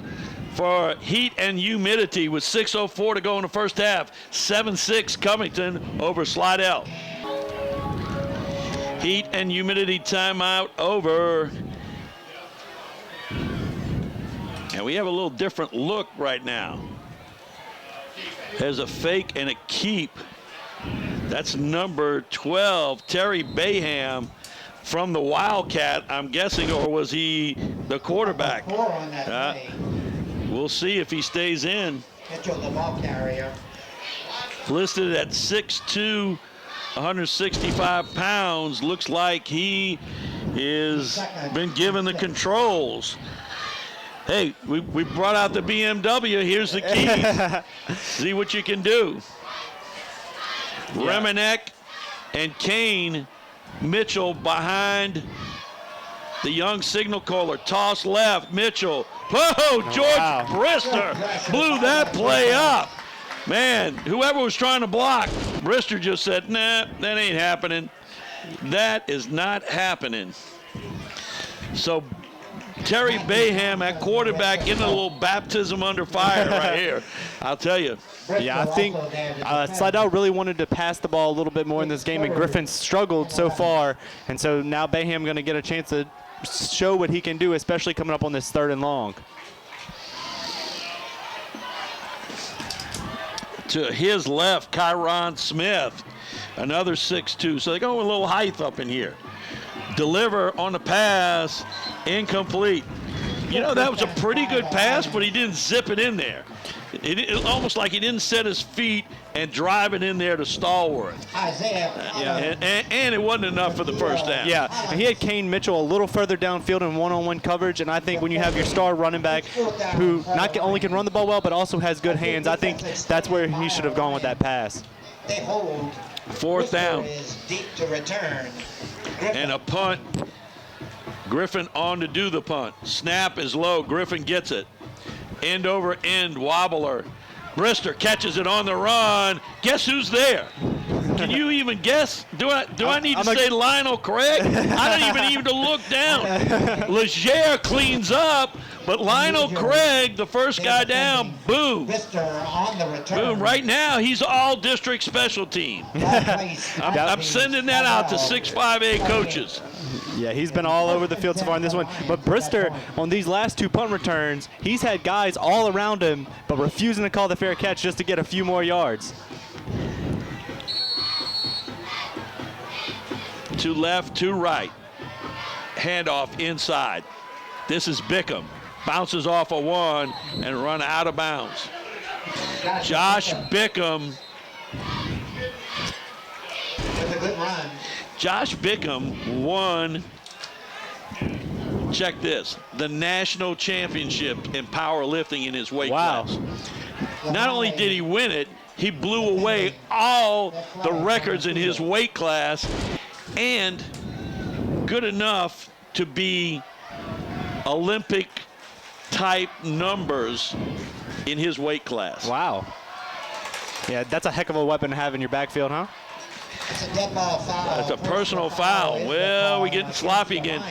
for heat and humidity with 6:04 to go in the first half. 7-6 Covington over Slidell. Heat and humidity timeout over. And we have a little different look right now. There's a fake and a keep. That's number 12, Terry Bayham from the Wildcat, I'm guessing, or was he the quarterback? We'll see if he stays in. Mitchell, the ball carrier. Listed at 6'2", 165 pounds. Looks like he is been given the controls. Hey, we brought out the BMW. Here's the keys. See what you can do. Yeah. Remenek and Kane Mitchell behind the young signal caller. Toss left, Mitchell. Whoa, George Brister blew that play up. Man, whoever was trying to block, Brister just said, nah, that ain't happening. That is not happening. So Terry Bayham at quarterback getting a little baptism under fire right here. I'll tell you. Yeah, I think Slidell really wanted to pass the ball a little bit more in this game, and Griffin struggled so far. And so now Bayham going to get a chance to show what he can do, especially coming up on this 3rd and long. To his left, Kyron Smith, another 6'2". So they go a little height up in here. Deliver on the pass, incomplete. You know, that was a pretty good pass, but he didn't zip it in there. It almost like he didn't set his feet and drive it in there to Stallworth. And it wasn't enough for the first down. Yeah, and he had Kane Mitchell a little further downfield in one-on-one coverage, and I think when you have your star running back who not only can run the ball well but also has good hands, I think that's where he should have gone with that pass. They hold. 4th down. Is deep to return. And a punt. Griffin on to do the punt. Snap is low. Griffin gets it. End over end wobbler. Brister catches it on the run. Guess who's there? Can you even guess? Do I need to say Lionel Craig? I don't even need to look down. Legere cleans up, but Lionel Craig, the first guy down, boom. Boom. Right now, he's all district special team. I'm sending that out to 6-5A coaches. Yeah, he's been all over the field so far in this one. But Brister, on these last 2 punt returns, he's had guys all around him, but refusing to call the fair catch just to get a few more yards. To left, to right. Handoff inside. This is Bickham. Bounces off a 1 and run out of bounds. Josh Bickham. With a good run. Josh Bickham won, check this, the national championship in powerlifting in his weight class. Not only did he win it, he blew away all the records in his weight class, and good enough to be Olympic-type numbers in his weight class. Wow. Yeah, that's a heck of a weapon to have in your backfield, huh? It's a dead ball foul. That's a personal foul. Well, we're getting sloppy again.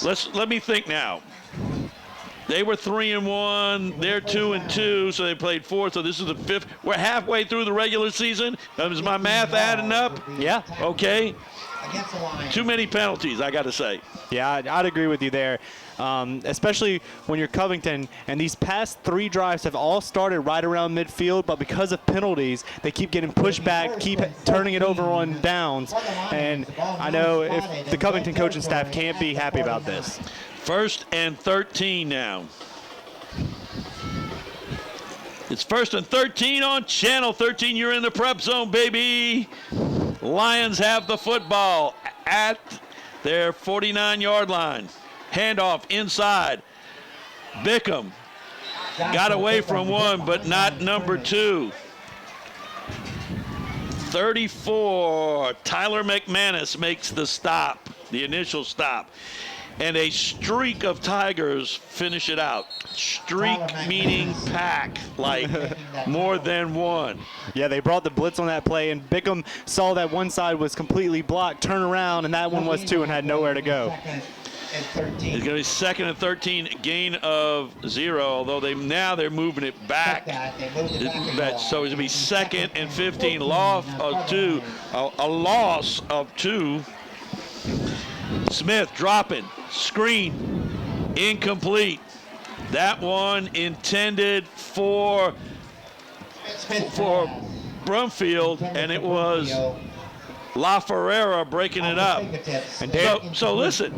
Let me think now. They were 3-1. They're 2-2, so they played 4. So this is the 5th. We're halfway through the regular season. Is my math adding up? Yeah. Okay. Too many penalties, I got to say. Yeah, I'd agree with you there. Especially when you're Covington, and these past 3 drives have all started right around midfield, but because of penalties, they keep getting pushed back, keep turning it over on downs, and I know if the Covington coaching staff can't be happy about this. 1st and 13 now. It's 1st and 13 on Channel 13. You're in the prep zone, baby. Lions have the football at their 49-yard line. Handoff inside. Bickham got away from one, but not number 2. 34, Tyler McManus makes the stop, the initial stop. And a streak of Tigers finish it out. Streak meaning pack, like more than one. Yeah, they brought the blitz on that play, and Bickham saw that one side was completely blocked, turn around, and that one was too and had nowhere to go. It's going to be 2nd and 13, gain of 0, although they're moving it back. So it's going to be 2nd and 15, loss of 2, a loss of 2. Smith dropping, screen, incomplete. That one intended for Brumfield, and it was La Ferrera breaking it up. And so listen,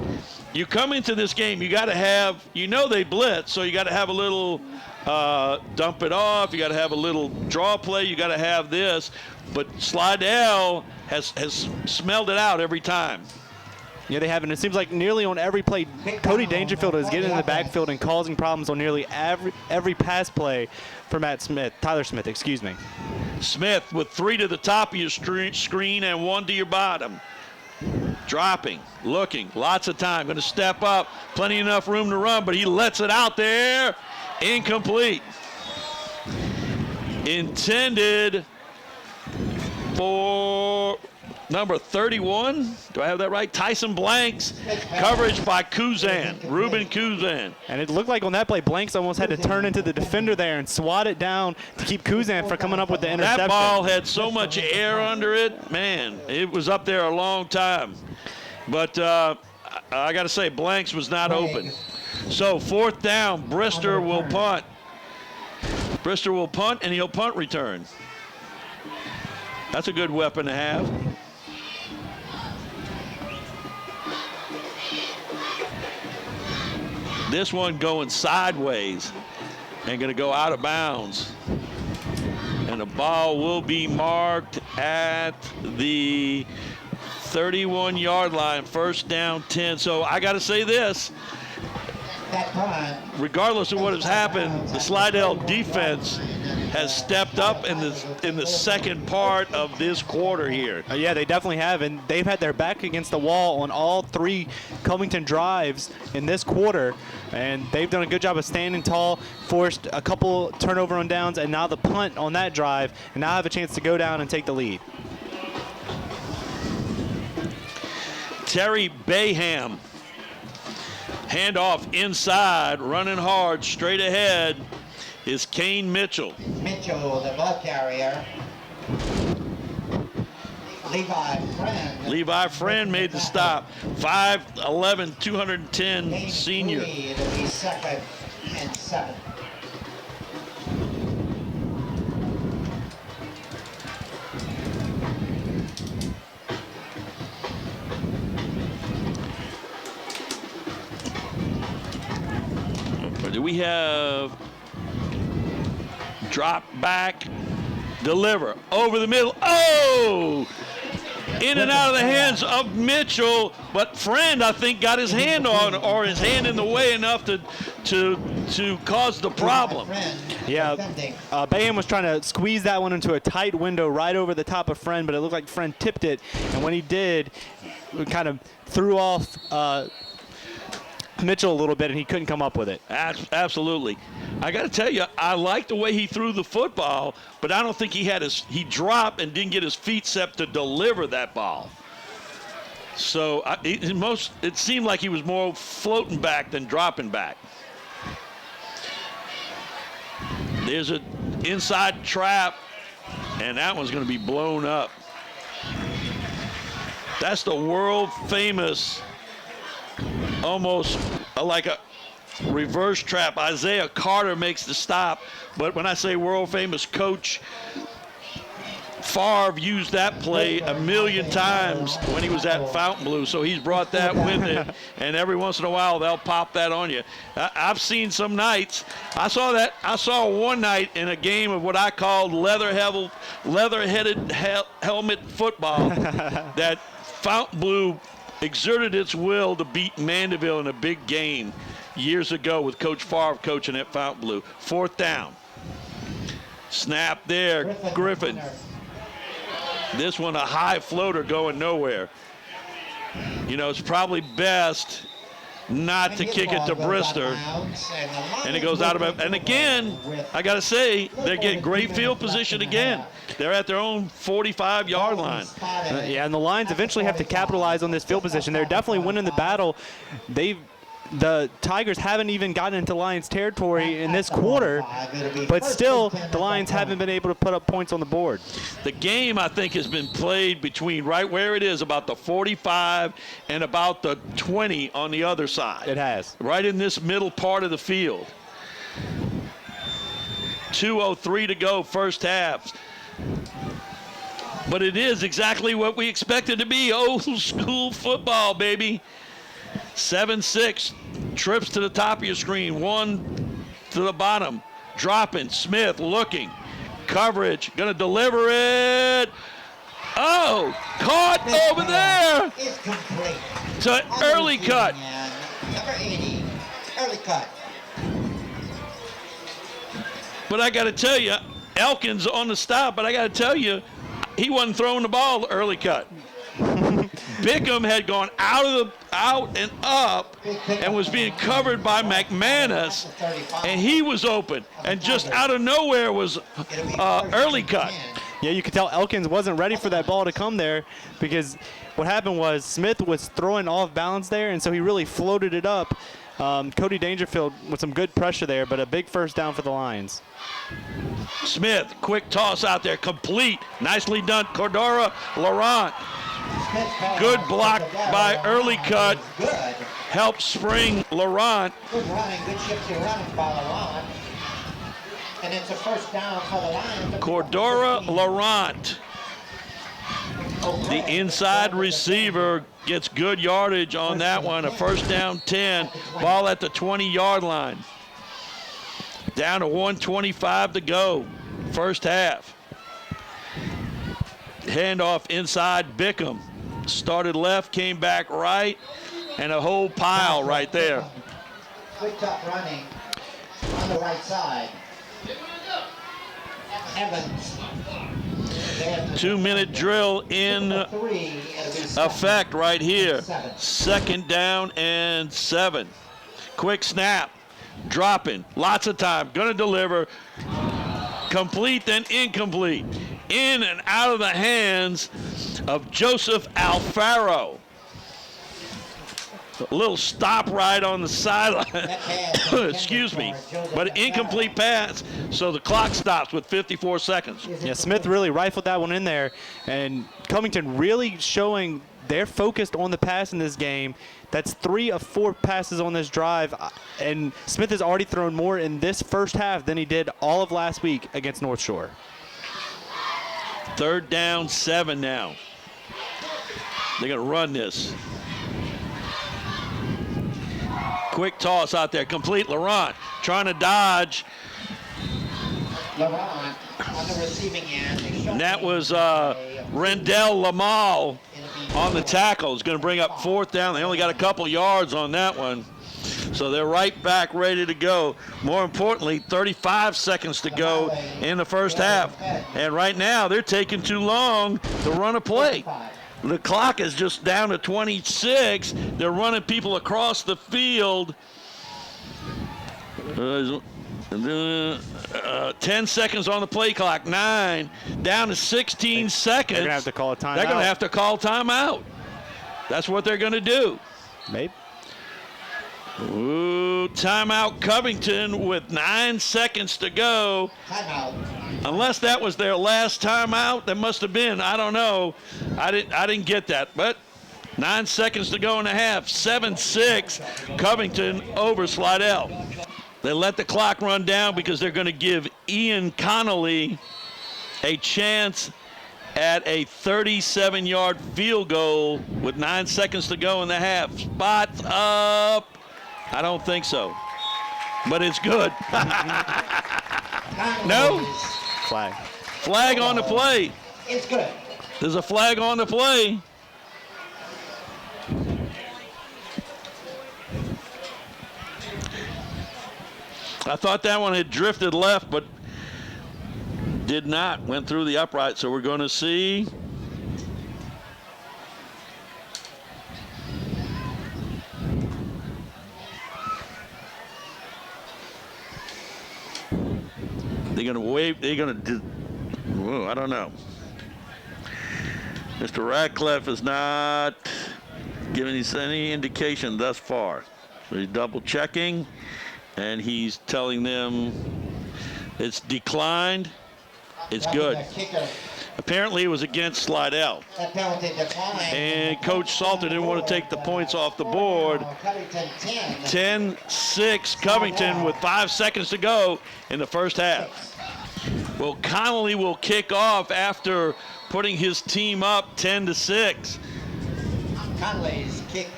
you come into this game, you got to have, they blitz, so you got to have a little dump it off, you got to have a little draw play, you got to have this, but Slidell has smelled it out every time. Yeah, they have, and it seems like nearly on every play, Cody Dangerfield is getting in the backfield and causing problems on nearly every pass play for Tyler Smith, excuse me. Smith with 3 to the top of your screen and 1 to your bottom. Dropping, looking, lots of time, going to step up, plenty enough room to run, but he lets it out there. Incomplete. Intended for number 31, do I have that right? Tyson Blanks, coverage by Kuzan, Ruben Kuzan. And it looked like on that play, Blanks almost had to turn into the defender there and swat it down to keep Kuzan from coming up with the interception. That ball had so much air under it, man, it was up there a long time. But I got to say, Blanks was not open. So 4th down, Brister will punt. Brister will punt, and he'll punt return. That's a good weapon to have. This one going sideways and going to go out of bounds. And the ball will be marked at the 31-yard line, 1st down 10. So I got to say this. Regardless of what has happened, the Slidell defense has stepped up in the second part of this quarter here. Yeah, they definitely have, and they've had their back against the wall on all 3 Covington drives in this quarter, and they've done a good job of standing tall, forced a couple turnover on downs, and now the punt on that drive, and now have a chance to go down and take the lead. Terry Bayham. Handoff inside, running hard, straight ahead is Kane Mitchell. Mitchell, the ball carrier. Levi Friend made the stop. 5'11", 210 senior. It'll be 2nd and 7. Do we have drop back, deliver, over the middle. Oh! In and out of the hands of Mitchell, but Friend, I think, got his hand on, or his hand in the way enough to cause the problem. Yeah, Bayham was trying to squeeze that one into a tight window right over the top of Friend, but it looked like Friend tipped it, and when he did, kind of threw off Mitchell a little bit, and he couldn't come up with it. Absolutely. I got to tell you, I like the way he threw the football, but I don't think he dropped and didn't get his feet set to deliver that ball. So it seemed like he was more floating back than dropping back. There's an inside trap, and that one's going to be blown up. That's the world famous, almost like a reverse trap. Isaiah Carter makes the stop, but when I say world famous, Coach Favre used that play a million times when he was at Fontainebleau, so he's brought that with him, and every once in a while they'll pop that on you. I've seen some nights. I saw one night in a game of what I called leather-headed helmet football that Fontainebleau exerted its will to beat Mandeville in a big game years ago with Coach Favre coaching at Fontainebleau. 4th down. Snap there, Griffin. This one a high floater going nowhere. You know, it's probably best not to kick it to Brister. And it goes out of it. And again, I got to say, they're getting great field position again. They're at their own 45-yard line. Yeah, and the Lions eventually have to capitalize on this field position. They're definitely winning the battle. The Tigers haven't even gotten into Lions territory in this quarter, but still the Lions haven't been able to put up points on the board. The game, I think, has been played between right where it is, about the 45 and about the 20 on the other side. It has. Right in this middle part of the field. 2:03 to go, first half. But it is exactly what we expected to be, old school football, baby. 7-6, trips to the top of your screen, 1 to the bottom, dropping, Smith looking, coverage, going to deliver it. Oh, caught over there. It's complete. So early cut. Number 80, early cut. But I got to tell you, Elkins on the stop, but I got to tell you, he wasn't throwing the ball early cut. Bickham had gone out and up and was being covered by McManus, and he was open. And just out of nowhere was early cut. Yeah, you could tell Elkins wasn't ready for that ball to come there, because what happened was Smith was throwing off balance there, and so he really floated it up. Cody Dangerfield with some good pressure there, but a big first down for the Lions. Smith, quick toss out there, complete. Nicely done, Cordora Laurent. Good block by early cut. Helps spring Laurent. Good running, good shifty running by Laurent. And it's a first down for the Lions. Cordora Laurent, the inside receiver, gets good yardage on that one. A first down 10, ball at the 20-yard line. Down to 1:25 to go, first half. Handoff inside Bickham. Started left, came back right, and a whole pile right there. Good tough running on the right side. Evans. 2-minute drill in effect right here. 2nd down and 7. Quick snap. Dropping. Lots of time. Going to deliver. Complete then incomplete. In and out of the hands of Joseph Alfaro. A little stop right on the sideline. Excuse me. But incomplete pass, so the clock stops with 54 seconds. Yeah, Smith really rifled that one in there, and Covington really showing they're focused on the pass in this game. That's 3 of 4 passes on this drive, and Smith has already thrown more in this first half than he did all of last week against North Shore. 3rd down, 7 now. They're going to run this. Quick toss out there, complete. Laurent trying to dodge. Laurent on the receiving end. And that was Rendell Lamal on the tackle. Is going to bring up 4th down. They only got a couple yards on that one. So they're right back ready to go. More importantly, 35 seconds to go in the first half. And right now, they're taking too long to run a play. The clock is just down to 26. They're running people across the field. 10 seconds on the play clock. 9, down to 16 seconds. They're going to have to call a timeout. They're going to have to call timeout. That's what they're going to do. Maybe. Ooh, timeout Covington with 9 seconds to go. Timeout. Unless that was their last timeout, that must have been. I don't know. I didn't get that. But 9 seconds to go in the half. 7-6 Covington over Slidell. They let the clock run down because they're going to give Ian Connolly a chance at a 37-yard field goal with 9 seconds to go in the half. Spots up. I don't think so. But it's good. No? Flag. Flag on the play. It's good. There's a flag on the play. I thought that one had drifted left, but did not. Went through the upright, so we're going to see. They're going to wave. They're going to do. Whoa, I don't know. Mr. Radcliffe is not giving us any indication thus far. So he's double checking, and he's telling them it's declined. It's good. Apparently it was against Slidell. And Coach Salter didn't want to take the points off the board. 10-6 Covington with 5 seconds to go in the first half. Well, Connolly will kick off after putting his team up 10-6. Connolly's kick.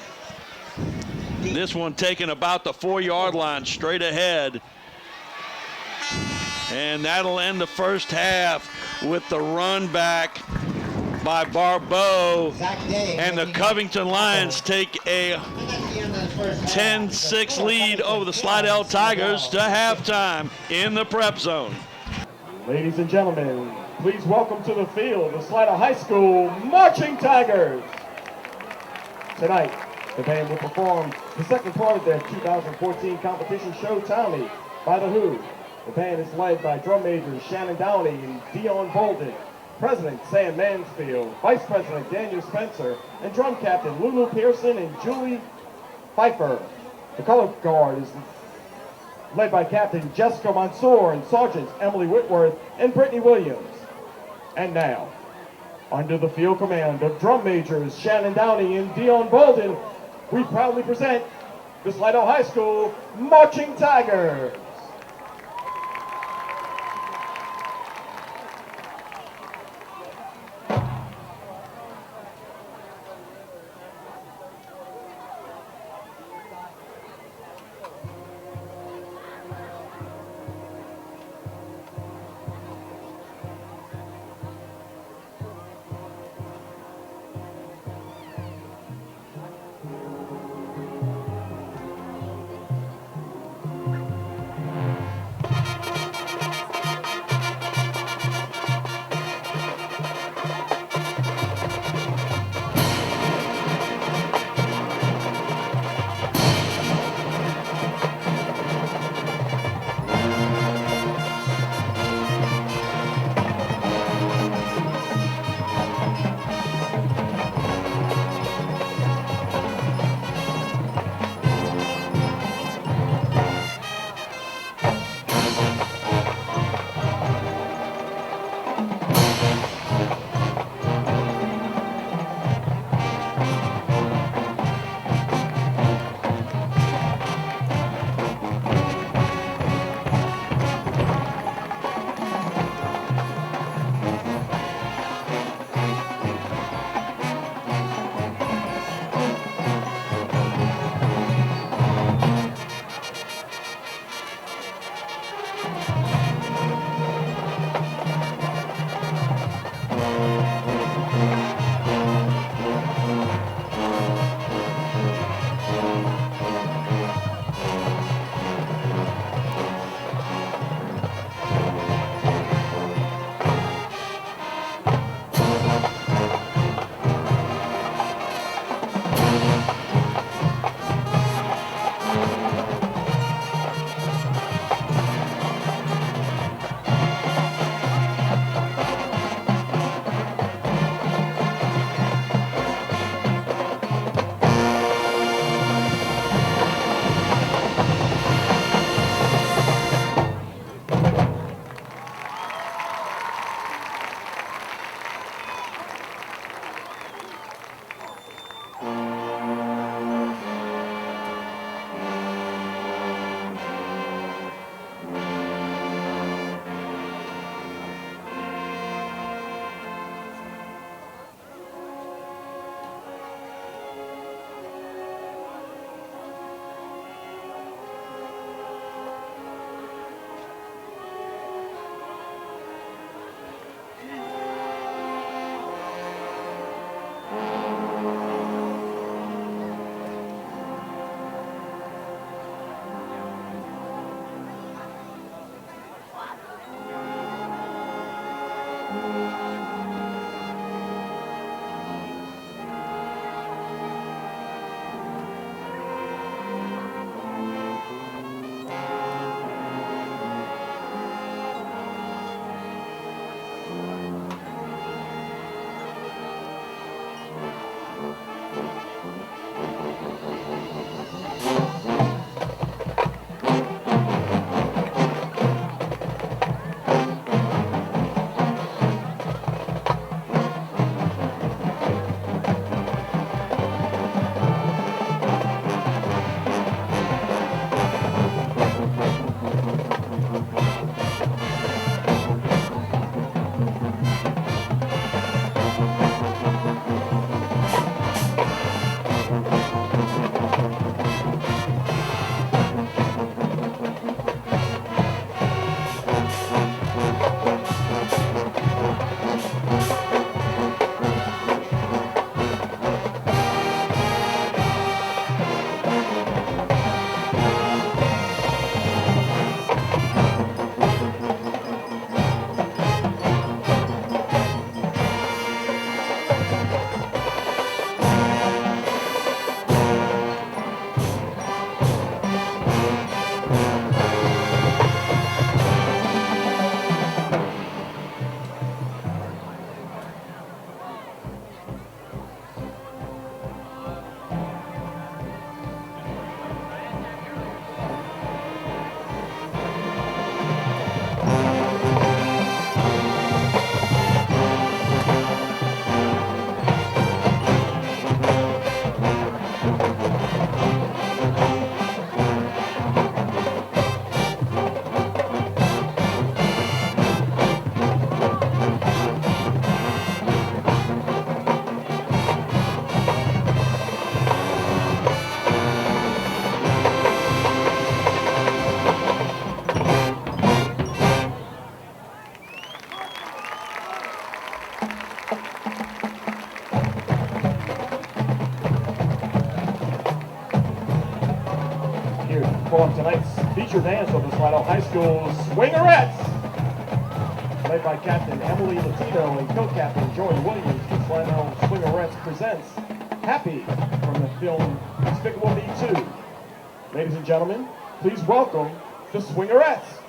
This one taking about the 4-yard line straight ahead. And that'll end the first half with the run back by Barbeau. And the Covington Lions take a 10-6 lead over the Slidell Tigers to halftime in the prep zone. Ladies and gentlemen, please welcome to the field the Slidell High School Marching Tigers. Tonight, the band will perform the second part of their 2014 competition show, Tommy, by The Who. The band is led by drum majors Shannon Downey and Dion Bolden, President Sam Mansfield, Vice President Daniel Spencer, and drum captain Lulu Pearson and Julie Pfeiffer. The color guard is led by Captain Jessica Mansour and Sergeants Emily Whitworth and Brittany Williams. And now, under the field command of drum majors Shannon Downey and Dion Bolden, we proudly present the Slidell High School Marching Tigers. Perform tonight's feature dance of the Slidell High School Swingerettes. Led by Captain Emily Latino and co-captain Jordan Williams, the Slidell Swingerettes presents Happy from the film Despicable Me 2. Ladies and gentlemen, please welcome the Swingerettes.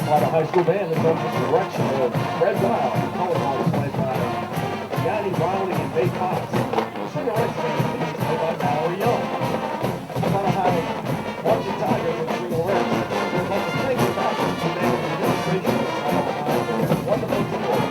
Slidell High School Band is under the direction of PrepZone, color models played by Yanni Riley and Dave Potts. The Swingerettes band is played by Valerie Young. Slidell High Marching Tigers and Swingerettes. We'd like to thank the doctors and the administration of Slidell High for their wonderful support.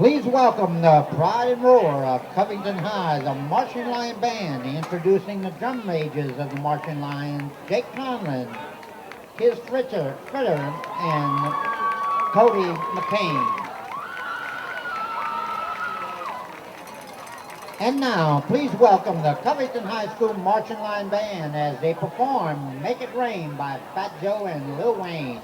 Please welcome the pride and roar of Covington High, the Marching Lion Band, introducing the drum majors of the Marching Lions, Jake Conlon, his Fritter, and Cody McCain. And now, please welcome the Covington High School Marching Line Band as they perform Make It Rain by Fat Joe and Lil Wayne.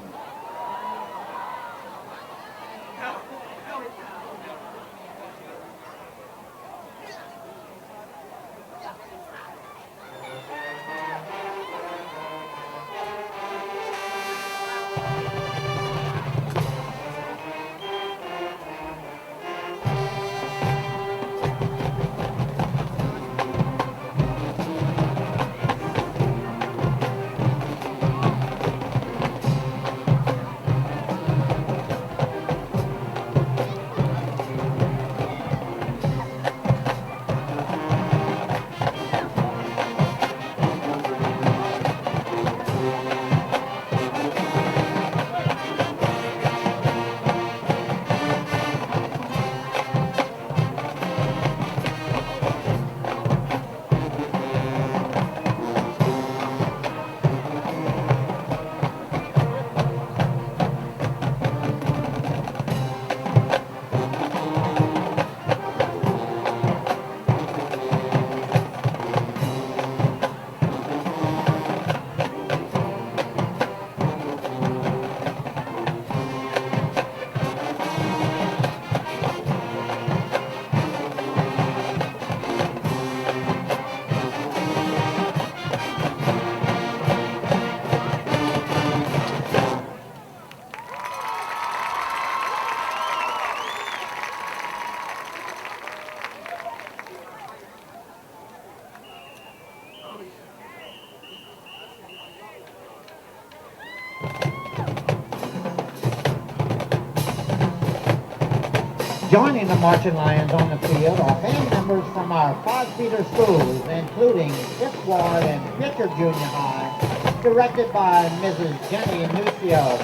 Joining the Marching Lions on the field are band members from our 5-feeder schools, including 5th Ward and Pitcher Junior High, directed by Mrs. Jenny Nucio.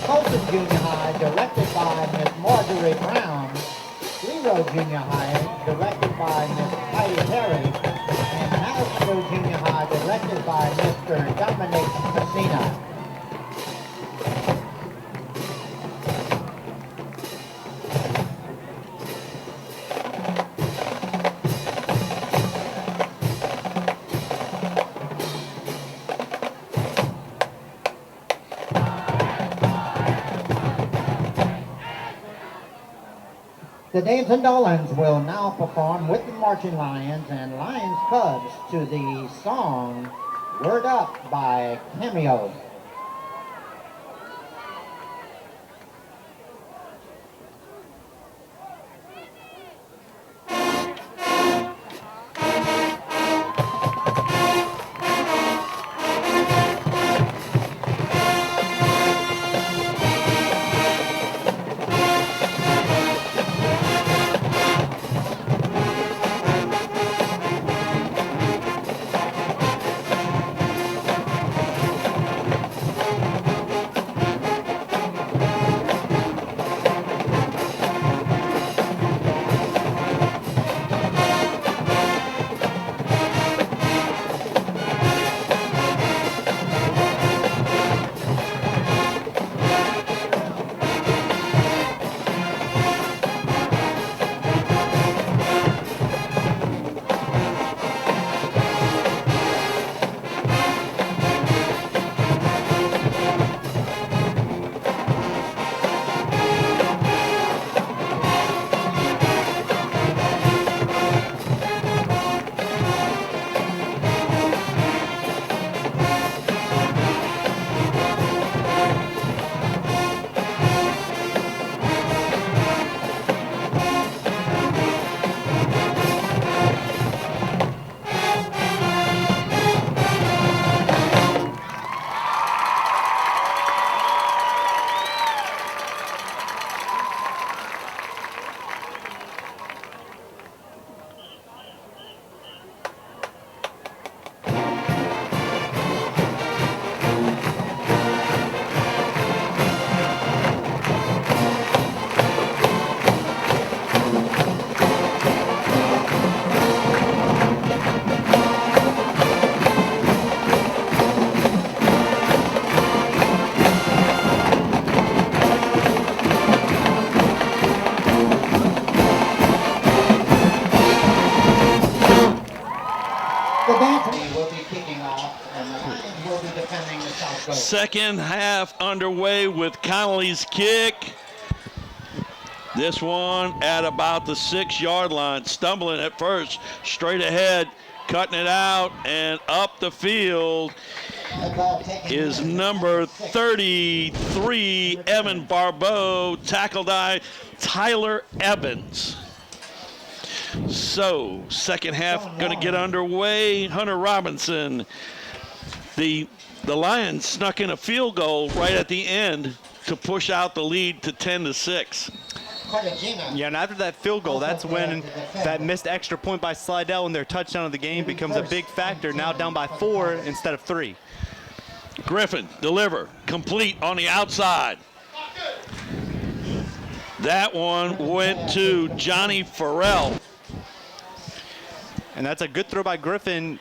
Colton Junior High, directed by Miss Marjorie Brown. Lero Junior High, directed by Miss Heidi Terry. And Malisto Junior High, directed by Mr. Dominic Messina. The Dames and Dolans will now perform with the Marching Lions and Lions Cubs to the song Word Up by Cameo. Second half underway with Connolly's kick. This one at about the 6-yard line, stumbling at first, straight ahead, cutting it out and up the field is number 33, Evan Barbeau, tackled by Tyler Evans. So, second half going to get underway. Hunter Robinson, the Lions snuck in a field goal right at the end to push out the lead to 10-6. Yeah, and after that field goal, that's when that missed extra point by Slidell and their touchdown of the game becomes a big factor. Now down by 4 instead of 3. Griffin, deliver, complete on the outside. That one went to Johnny Farrell. And that's a good throw by Griffin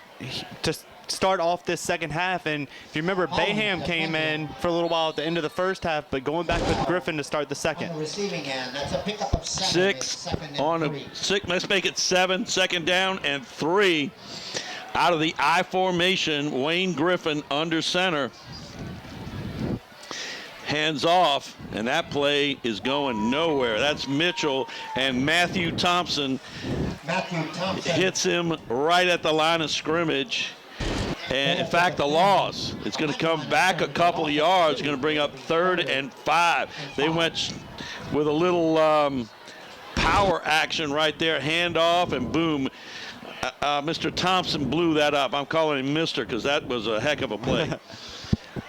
to start off this second half. And if you remember, Bayham came in for a little while at the end of the first half, but going back with Griffin to start the second. On the receiving end, that's a pickup of 7. 6 on a 6. Let's make it 7. Second down and 3. Out of the I formation, Wayne Griffin under center. Hands off, and that play is going nowhere. That's Mitchell, and Matthew Thompson hits him right at the line of scrimmage. And in fact, the loss, it's going to come back a couple of yards, going to bring up 3rd and 5. They went with a little power action right there, handoff, and boom. Mr. Thompson blew that up. I'm calling him Mr. because that was a heck of a play.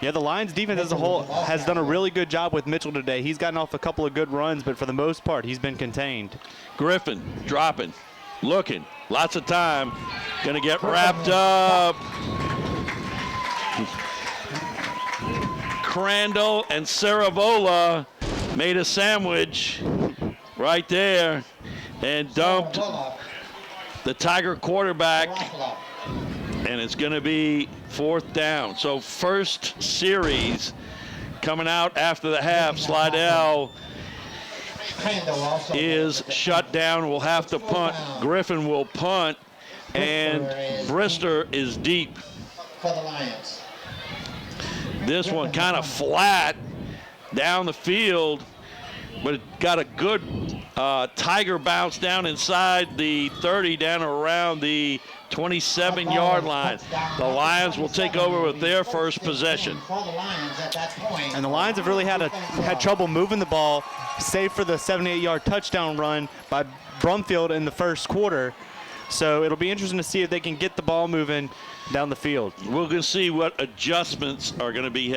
Yeah, the Lions defense as a whole has done a really good job with Mitchell today. He's gotten off a couple of good runs, but for the most part, he's been contained. Griffin dropping, looking, lots of time, going to get wrapped up. Crandall and Saravola made a sandwich right there and dumped the Tiger quarterback, and it's going to be 4th down. So first series coming out after the half, Slidell is shut down, will have to punt. Griffin will punt, and Brister is deep. For the Lions. This one kind of flat down the field, but it got a good Tiger bounce down inside the 30, down around the 27-yard line. The Lions will take over with their first possession. And the Lions have really had trouble moving the ball, save for the 78-yard touchdown run by Brumfield in the first quarter. So it'll be interesting to see if they can get the ball moving down the field. We're going to see what adjustments are going to be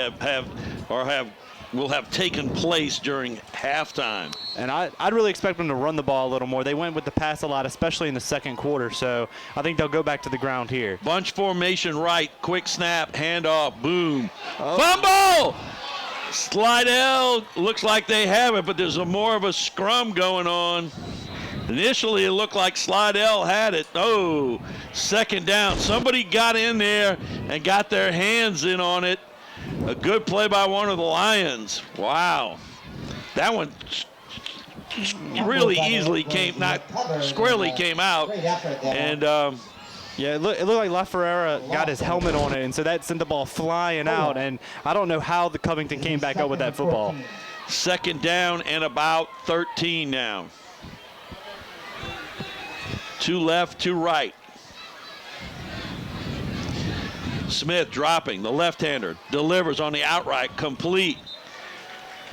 will have taken place during halftime. And I'd really expect them to run the ball a little more. They went with the pass a lot, especially in the second quarter. So I think they'll go back to the ground here. Bunch formation right, quick snap, handoff, boom. Fumble! Slidell looks like they have it, but there's more of a scrum going on. Initially, it looked like Slidell had it. Oh, second down. Somebody got in there and got their hands in on it. A good play by one of the Lions. Wow. That one really easily not squarely came out. And yeah, it looked like LaFerrera got his helmet on it, and so that sent the ball flying out. And I don't know how the Covington came back up with that football. Second down and about 13 now. 2 left, 2 right. Smith dropping, the left-hander, delivers on the outright, complete.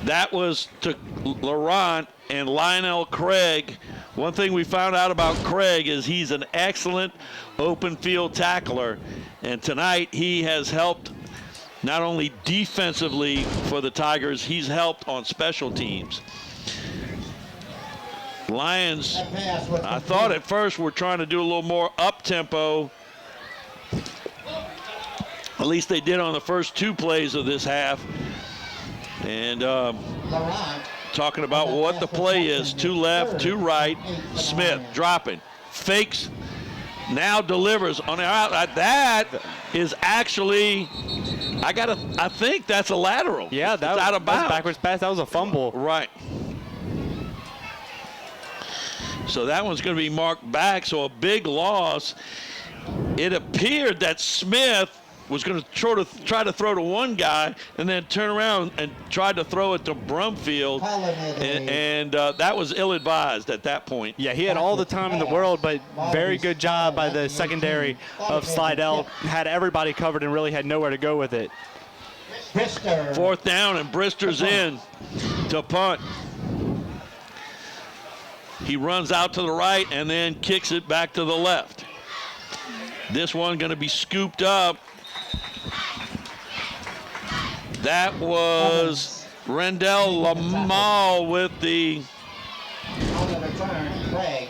That was to Laurent and Lionel Craig. One thing we found out about Craig is he's an excellent open field tackler, and tonight he has helped not only defensively for the Tigers, he's helped on special teams. Lions, I thought at first were trying to do a little more up-tempo. At least they did on the first 2 plays of this half. And talking about what the play is. 2 left, 2 right. Smith dropping, fakes, now delivers on the outside. That is actually, I think that's a lateral. Yeah, that was out of bounds. Backwards pass. That was a fumble. Right. So that one's going to be marked back, so a big loss. It appeared that Smith was going to try to throw to one guy and then turn around and tried to throw it to Brumfield, and that was ill-advised at that point. Yeah, he had all the time in the world, but very good job by the secondary of Slidell. Had everybody covered and really had nowhere to go with it. Fourth down, and Brister's in to punt. He runs out to the right and then kicks it back to the left. This one going to be scooped up. That was Rendell Lamal with the On the return, Craig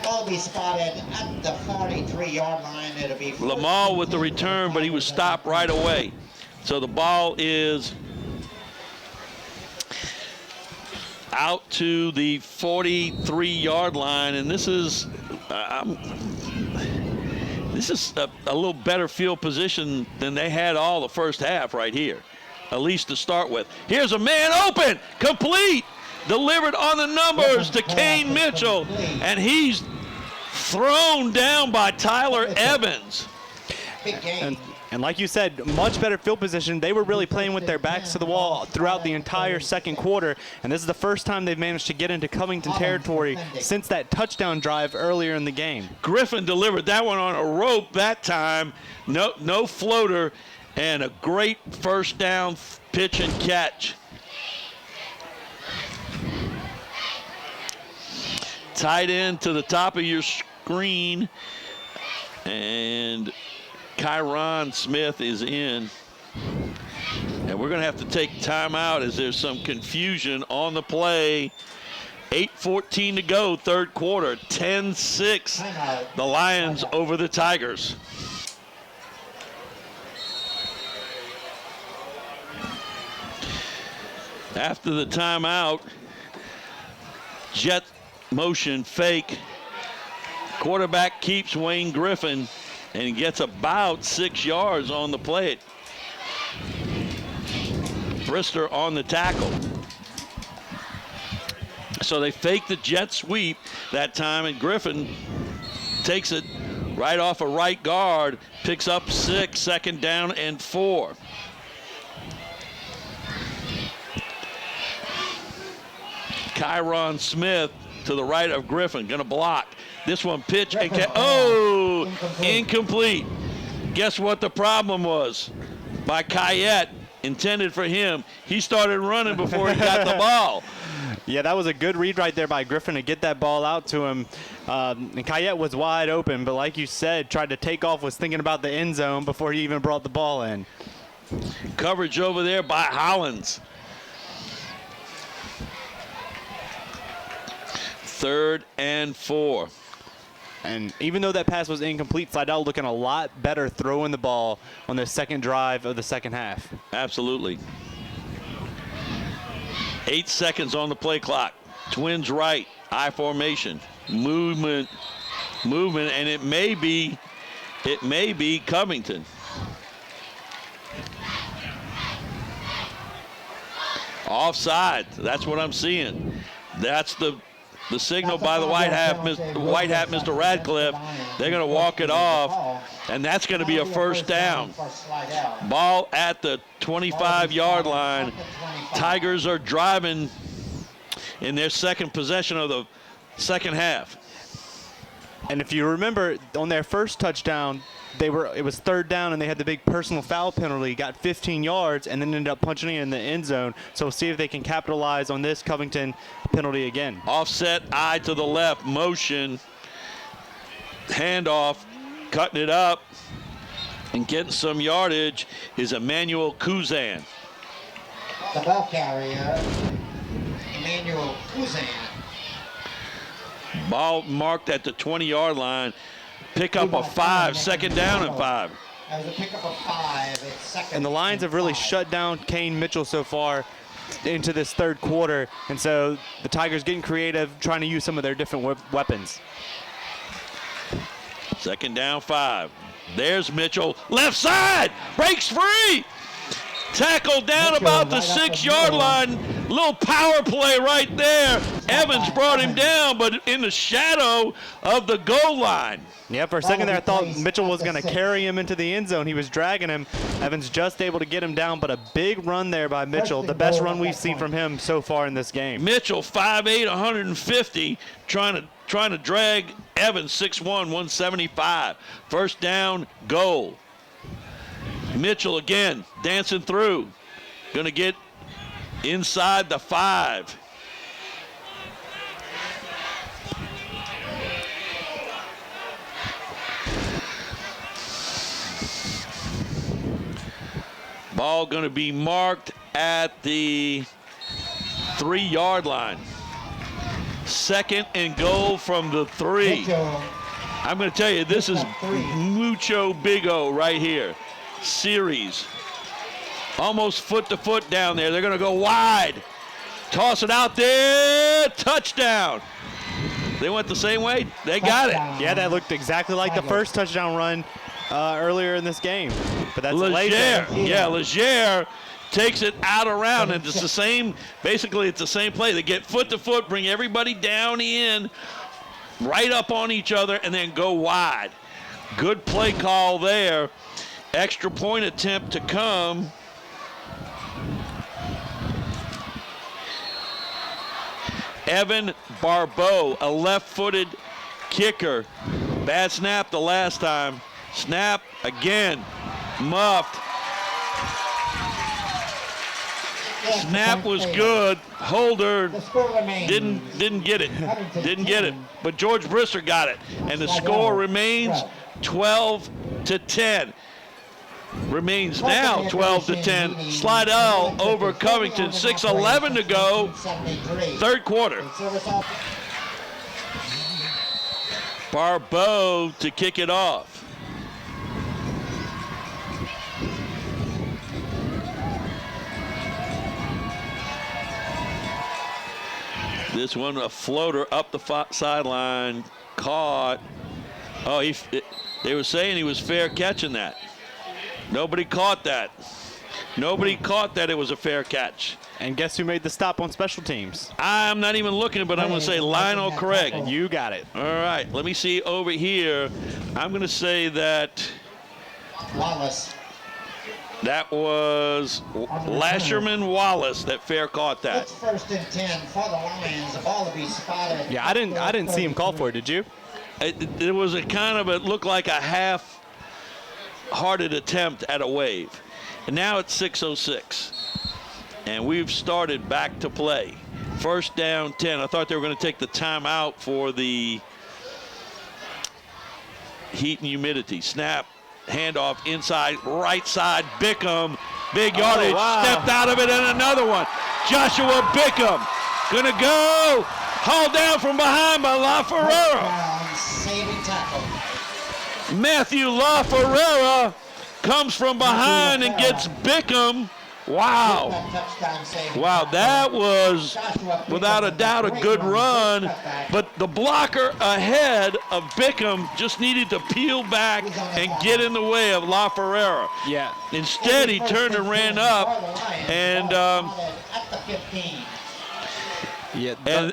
will be spotted at the 43-yard line. It'll be Lamal with the return, but he was stopped right away. So the ball is out to the 43-yard line, and this is a little better field position than they had all the first half right here, at least to start with. Here's a man open, complete, delivered on the numbers to Kane Mitchell, and he's thrown down by Tyler Evans. big game. And like you said, much better field position. They were really playing with their backs to the wall throughout the entire second quarter, and this is the first time they've managed to get into Covington territory since that touchdown drive earlier in the game. Griffin delivered that one on a rope that time, no floater, and a great first down pitch and catch. Tight end to the top of your screen, and Kyron Smith is in. And we're going to have to take timeout as there's some confusion on the play. 8:14 to go, third quarter, 10-6. The Lions over the Tigers. After the timeout, jet motion fake. Quarterback keeps Wayne Griffin, and he gets about 6 yards on the play. Brister on the tackle. So they fake the jet sweep that time, and Griffin takes it right off a right guard, picks up 6, second down and 4. Kyron Smith to the right of Griffin, gonna block. This one pitch and incomplete. Guess what the problem was? By Kayette, intended for him. He started running before he got the ball. Yeah, that was a good read right there by Griffin to get that ball out to him. And Kayette was wide open, but like you said, tried to take off, was thinking about the end zone before he even brought the ball in. Coverage over there by Hollins. 3rd and 4. And even though that pass was incomplete, Slidell looking a lot better throwing the ball on the second drive of the second half. Absolutely. 8 seconds on the play clock. Twins right, I formation, movement, and it may be Covington. Offside. That's what I'm seeing. That's the signal by the white hat, Mr. Radcliffe. They're going to walk it off, and that's going to be a first down. Ball at the 25-yard line. Tigers are driving in their second possession of the second half. And if you remember, on their first touchdown, it was 3rd down, and they had the big personal foul penalty, got 15 yards, and then ended up punching it in the end zone. So we'll see if they can capitalize on this Covington penalty again. Offset eye to the left, motion, handoff, cutting it up, and getting some yardage is Emmanuel Kuzan. The ball carrier, Emmanuel Kuzan. Ball marked at the 20-yard line. Pick up a 5, second down and 5. That was a pickup of 5. It's second. And the Lions have really shut down Kane Mitchell so far into this third quarter. And so the Tigers getting creative, trying to use some of their different weapons. Second down 5. There's Mitchell. Left side. Breaks free. Tackled down about the 6-yard line. Little power play right there. Evans brought him down, but in the shadow of the goal line. Yeah, for a second there, I thought Mitchell was going to carry him into the end zone. He was dragging him. Evans just able to get him down, but a big run there by Mitchell, the best run we've seen from him so far in this game. Mitchell, 5'8", 150, trying to drag Evans, 6'1", 175. First down, goal. Mitchell again, dancing through. Going to get inside the 5. Ball going to be marked at the 3-yard line. Second and goal from the 3. I'm going to tell you, this is mucho big O right here. Series. Almost foot to foot down there. They're going to go wide. Toss it out there. Touchdown. They went the same way. They got it. Yeah, that looked exactly like the first touchdown run earlier in this game. But that's Leger. Yeah, Leger takes it out around, and it's the same. Basically, it's the same play. They get foot to foot, bring everybody down in, right up on each other, and then go wide. Good play call there. Extra point attempt to come. Evan Barbeau, a left-footed kicker. Bad snap the last time. Snap again. Muffed. Snap was good. Holder didn't get it. Didn't get it. But George Brister got it. And the score remains 12-10. Remains now 12-10. Slidell over Covington. 6:11 to go. Third quarter. Barbeau to kick it off. This one, a floater up the sideline, caught. Oh, they were saying he was fair catching that. Nobody caught that. Nobody caught that it was a fair catch. And guess who made the stop on special teams? I'm not even looking, but I'm going to say Lionel Craig. You got it. All right, let me see over here. I'm going to say that Wallace. That was Lasherman Wallace that fair caught that. It's 1st and 10 for the Lions. The ball to be spotted. Yeah, I didn't see him call for it. Did you? It was a kind of, it looked like a half-hearted attempt at a wave. And now it's 6:06. And we've started back to play. First down 10. I thought they were going to take the timeout for the heat and humidity. Snap. Handoff inside, right side, Bickham, big yardage, stepped out of it, and another one. Joshua Bickham, gonna go, hauled down from behind by LaFerrera. Matthew LaFerrera comes from behind and gets Bickham. Wow. Wow, that was without a doubt a good run, but the blocker ahead of Bickham just needed to peel back and get in the way of LaFerrera. Yeah. Instead, he turned and ran up, and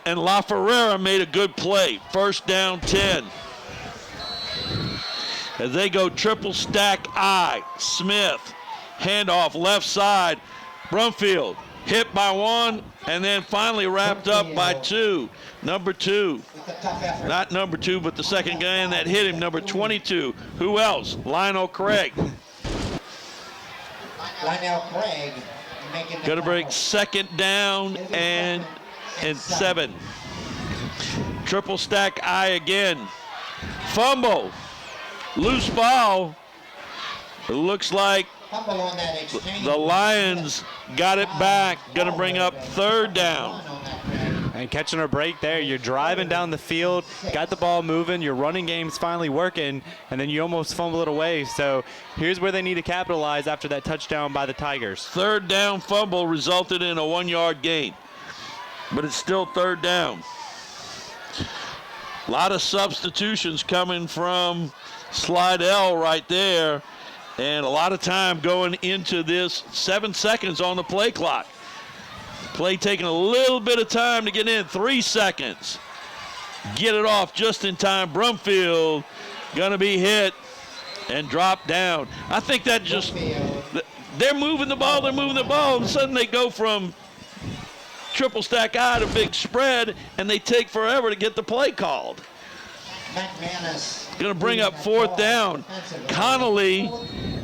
and LaFerrera made a good play. First down 10. As they go triple stack I, Smith. Handoff left side. Brumfield hit by one and then finally wrapped up by two. Number 2. Not number 2, but the second guy that hit him, number 22. Who else? Lionel Craig. Lionel Craig. Going to break second down and 7. Triple stack I again. Fumble. Loose ball. It looks like the Lions got it back. Going to bring up third down. And catching a break there. You're driving down the field, got the ball moving, your running game's finally working, and then you almost fumble it away. So here's where they need to capitalize after that touchdown by the Tigers. Third down fumble resulted in a 1-yard gain, but it's still third down. A lot of substitutions coming from Slidell right there. And a lot of time going into this. 7 seconds on the play clock. Play taking a little bit of time to get in. 3 seconds. Get it off just in time. Brumfield going to be hit and drop down. I think that just, they're moving the ball. All of a sudden they go from triple stack I to big spread, and they take forever to get the play called. Going to bring up 4th down. Connolly,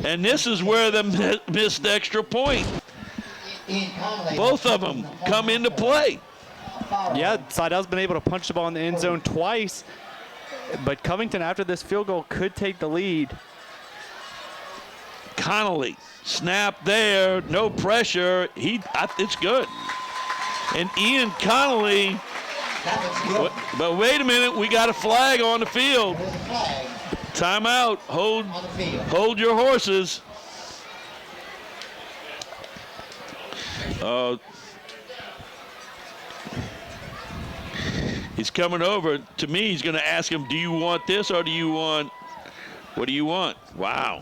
and this is where the missed extra point. Both of them come into play. Yeah, Slidell's been able to punch the ball in the end zone twice, but Covington, after this field goal, could take the lead. Connolly, snap there, no pressure. It's good. And Ian Connolly, but wait a minute, we got a flag on the field. Timeout. Hold your horses. He's coming over to me. He's going to ask him, do you want this or do you want, what do you want? Wow.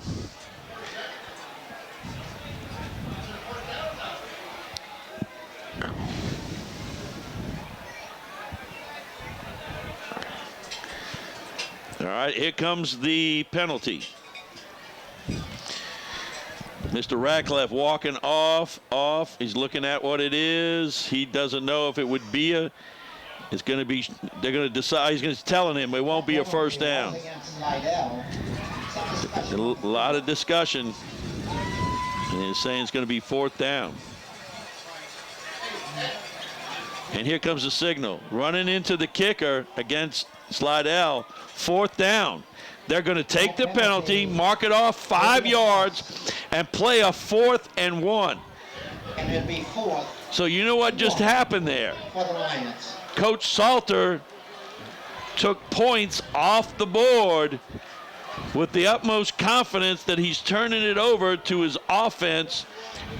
All right, here comes the penalty. Mr. Ratcliffe walking off. He's looking at what it is. He doesn't know if it would be it's going to be, they're going to decide. He's going to telling him it won't be a first down. A lot of discussion. And he's saying it's going to be 4th down. And here comes the signal. Running into the kicker against Slidell. 4th down. They're going to take the penalty, mark it off 5 yards, and play a 4th and 1. And it'll be 4th. So you know what just happened there? For the Lions. Coach Salter took points off the board with the utmost confidence that he's turning it over to his offense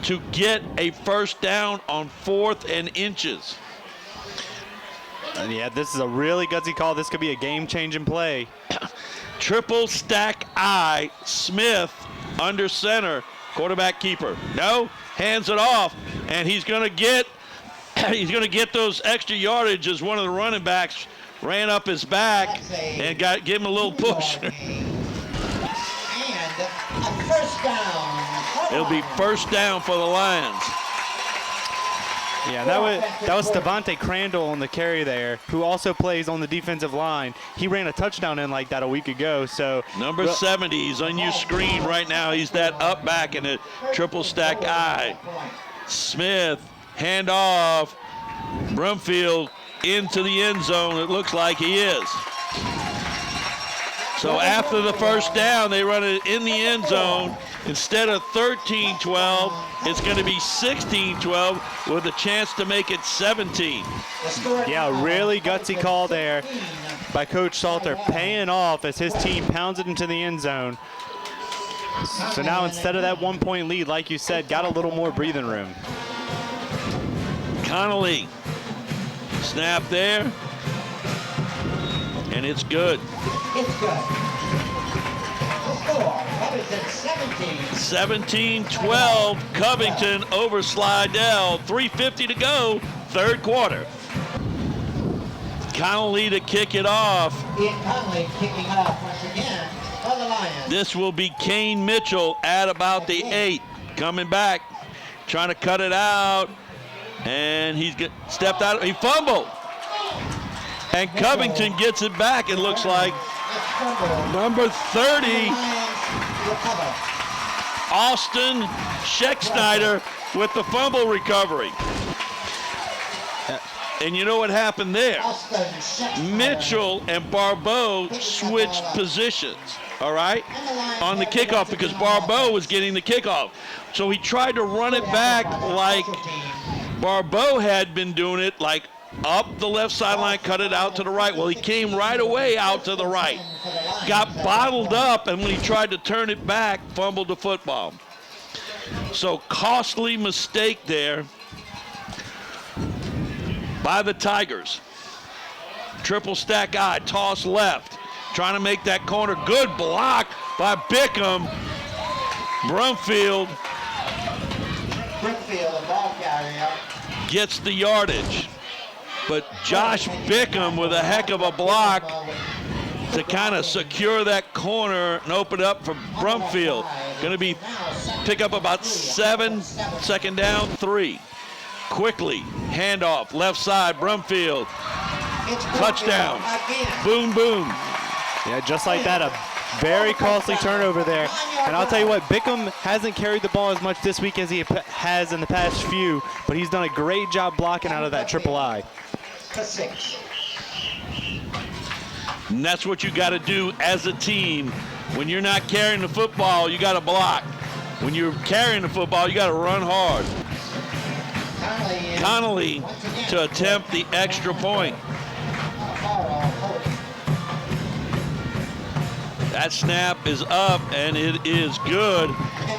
to get a first down on 4th and inches. And yeah, this is a really gutsy call. This could be a game-changing play. Triple stack I, Smith under center, quarterback keeper. No, hands it off, and he's going to get those extra yardage as one of the running backs ran up his back and gave him a little push. And a first down. It'll be first down for the Lions. Yeah, that was Devontae Crandall on the carry there, who also plays on the defensive line. He ran a touchdown in like that a week ago. So number 70, he's on your screen right now. He's that up back in a triple stack I. Smith, hand off. Brumfield into the end zone. It looks like he is. So after the first down, they run it in the end zone. Instead of 13-12, it's going to be 16-12 with a chance to make it 17. Yeah, really gutsy call there by Coach Salter, paying off as his team pounds it into the end zone. So now instead of that 1-point lead, like you said, got a little more breathing room. Connolly, snap there, and it's good. It's good. The score, Covington 17-12, Covington over Slidell. 3:50 to go, 3rd quarter. Connolly to kick it off. Ian Connolly kicking off once again for the Lions. This will be Kane Mitchell at about the 8. Coming back, trying to cut it out. And he's stepped out. He fumbled. And Covington gets it back, it looks like. Number 30, Austin Scheckschneider with the fumble recovery. And you know what happened there? Mitchell and Barbeau switched positions, all right, on the kickoff because Barbeau was getting the kickoff. So he tried to run it back like Barbeau had been doing it, like up the left sideline, cut it out to the right. Well, he came right away out to the right. Got bottled up, and when he tried to turn it back, fumbled the football. So costly mistake there by the Tigers. Triple stack I, toss left. Trying to make that corner. Good block by Bickham. Brumfield Brookfield, the ball carrier. gets the yardage. But Josh Bickham with a heck of a block to kind of secure that corner and open it up for Brumfield. Going to pick up about 7, second down, 3. Quickly, handoff, left side, Brumfield. Touchdown. Boom, boom. Yeah, just like that, a very costly turnover there. And I'll tell you what, Bickham hasn't carried the ball as much this week as he has in the past few, but he's done a great job blocking out of that triple I. And that's what you got to do as a team. When you're not carrying the football, you got to block. When you're carrying the football, you got to run hard. Connolly to attempt the extra point. That snap is up, and it is good.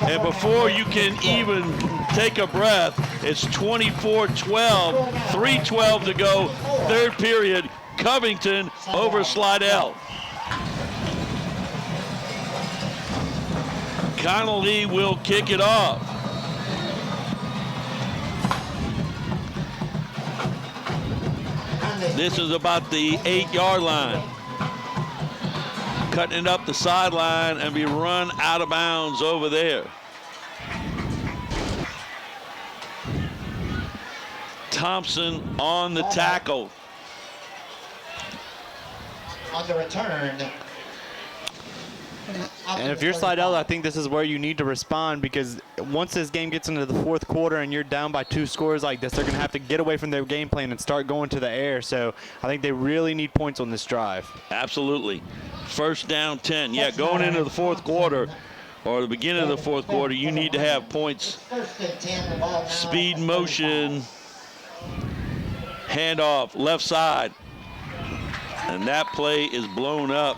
And before you can even take a breath, it's 24-12, 3:12 to go, third period. Covington over Slidell. Connolly will kick it off. This is about the 8-yard line. Cutting it up the sideline and be run out of bounds over there. Thompson on the tackle. On the return. And if you're Slidell, I think this is where you need to respond, because once this game gets into the fourth quarter and you're down by 2 scores like this, they're going to have to get away from their game plan and start going to the air. So I think they really need points on this drive. Absolutely. First down 10. Yeah, going into the fourth quarter or the beginning of the fourth quarter, you need to have points. Speed motion. Handoff, left side. And that play is blown up.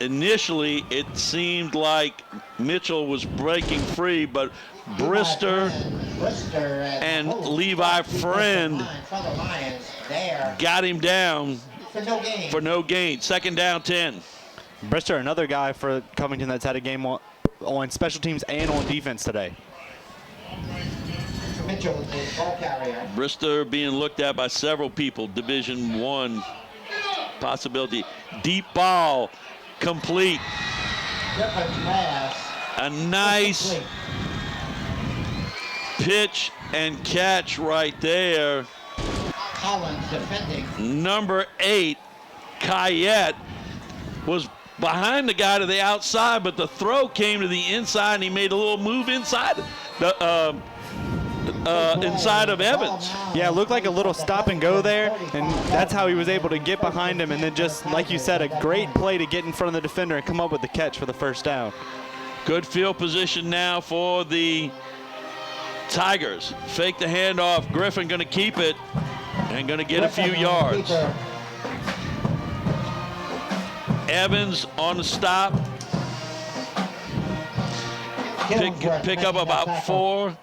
Initially, it seemed like Mitchell was breaking free, but Brister and Levi Friend got him down for no gain. Second down 10. Brister, another guy for Covington that's had a game on special teams and on defense today. Brister being looked at by several people. Division I possibility. Deep ball, complete. A nice pitch and catch right there. Number 8, Kayette, was behind the guy to the outside, but the throw came to the inside, and he made a little move inside the inside of Evans. Yeah, it looked like a little stop and go there, and that's how he was able to get behind him, and then just, like you said, a great play to get in front of the defender and come up with the catch for the first down. Good field position now for the Tigers. Fake the handoff. Griffin going to keep it and going to get a few yards. Evans on the stop. Pick up about 4.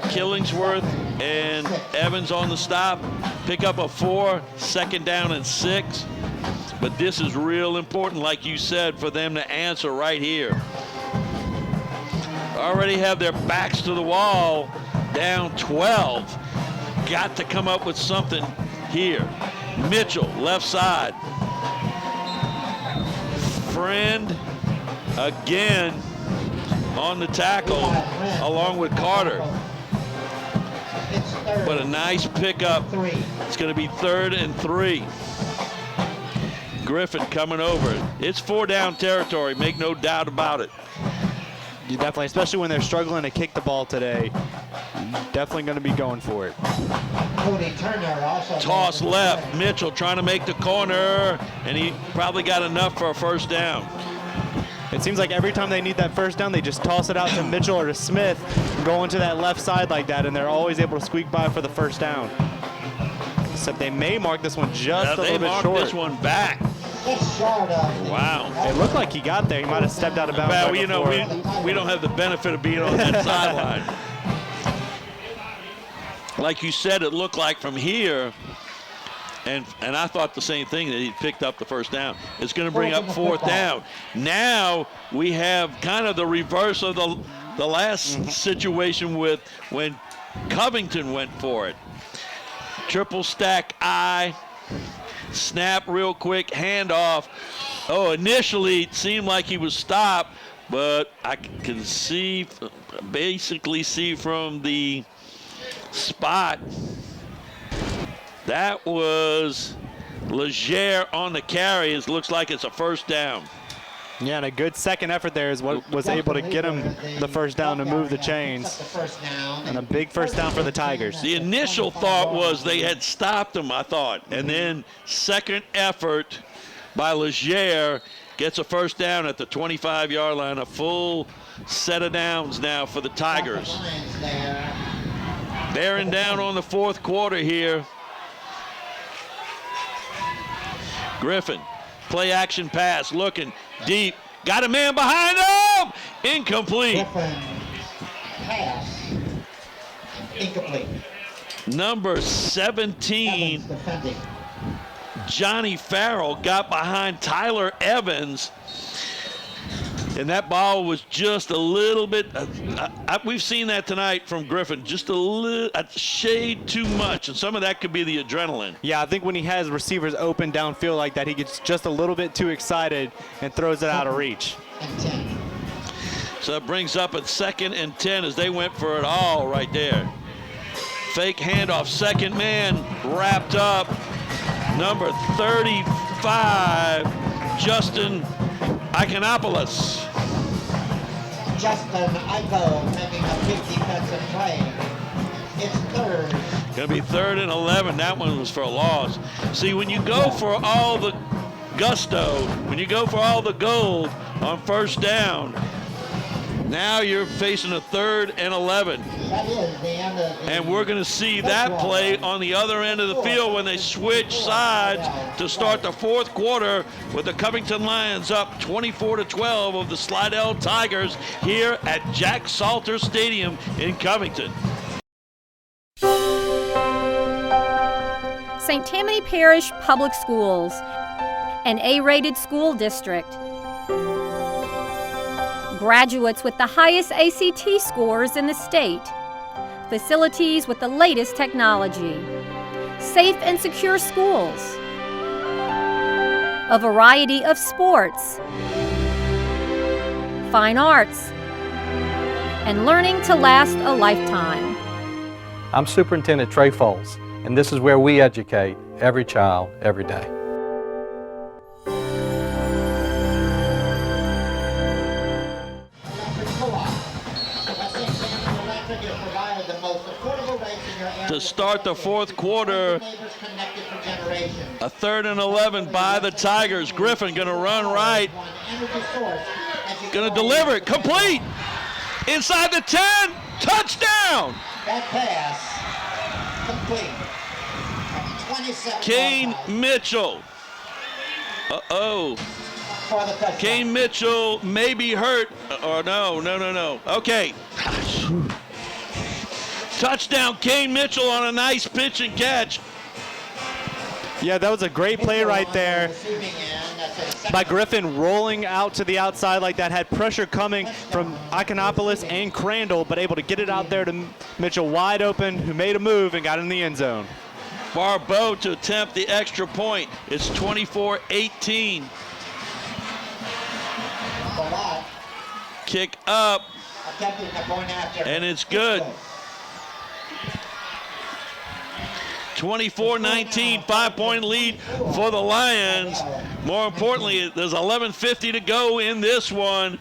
Killingsworth and Evans on the stop. Pick up a 4, second down and 6. But this is real important, like you said, for them to answer right here. Already have their backs to the wall, down 12. Got to come up with something here. Mitchell, left side. Friend again on the tackle along with Carter. But a nice pickup. It's going to be 3rd and 3. Griffin coming over. It's 4-down territory, make no doubt about it. You definitely, especially when they're struggling to kick the ball today, definitely going to be going for it. Toss left. Mitchell trying to make the corner, and he probably got enough for a first down. It seems like every time they need that first down, they just toss it out to Mitchell or to Smith, going to that left side like that, and they're always able to squeak by for the first down. Except they may mark this one just a little bit short. They marked this one back. Wow. It looked like he got there. He might have stepped out of bounds. Well, you know, we don't have the benefit of being on that sideline. Like you said, it looked like from here, and I thought the same thing, that he picked up the first down. It's going to bring up 4th down. Now we have kind of the reverse of the the last situation with when Covington went for it. Triple stack I, snap real quick, handoff. Oh, initially it seemed like he was stopped, but I can basically see from the spot that was Leger on the carry. It looks like it's a first down. Yeah, and a good second effort there is what was able to get him the first down to move the chains. And a big first down for the Tigers. The initial thought was they had stopped him, I thought. And then second effort by Leger gets a first down at the 25-yard line. A full set of downs now for the Tigers. Bearing down on the fourth quarter here. Griffin, play action pass, looking deep. Got a man behind him. Incomplete. Pass. Incomplete. Number 17, Johnny Farrell got behind Tyler Evans. And that ball was just a little bit, we've seen that tonight from Griffin, just a shade too much. And some of that could be the adrenaline. Yeah, I think when he has receivers open downfield like that, he gets just a little bit too excited and throws it out of reach. So that brings up at 2nd and 10 as they went for it all right there. Fake handoff, second man wrapped up. Number 35, Justin Iconopoulos. Justin Eichel making a big defensive play. It's third. Gonna be 3rd and 11. That one was for a loss. See, when you go for all the gusto, when you go for all the gold on first down, now you're facing a 3rd and 11. That is the end of the And we're going to see that play on the other end of the field when they switch sides to start the fourth quarter with the Covington Lions up 24-12 of the Slidell Tigers here at Jack Salter Stadium in Covington. St. Tammany Parish Public Schools, an A-rated school district. Graduates with the highest ACT scores in the state. Facilities with the latest technology. Safe and secure schools. A variety of sports. Fine arts. And learning to last a lifetime. I'm Superintendent Trey Foles, and this is where we educate every child, every day. To start the fourth quarter, a 3rd and 11 by the Tigers. Griffin gonna run right, gonna deliver it, complete, inside the 10, touchdown! That pass, complete. 27 Kane Mitchell. for the touchdown. Kane Mitchell may be hurt, or no. Okay. Touchdown, Kane Mitchell on a nice pitch and catch. Yeah, that was a great play right there by Griffin, rolling out to the outside like that. Had pressure coming from Iconopoulos and Crandall, but able to get it out there to Mitchell wide open, who made a move and got in the end zone. Barbeau to attempt the extra point. It's 24-18. Kick up, and it's good. 24-19, 5-point lead for the Lions. More importantly, there's 11:50 to go in this one.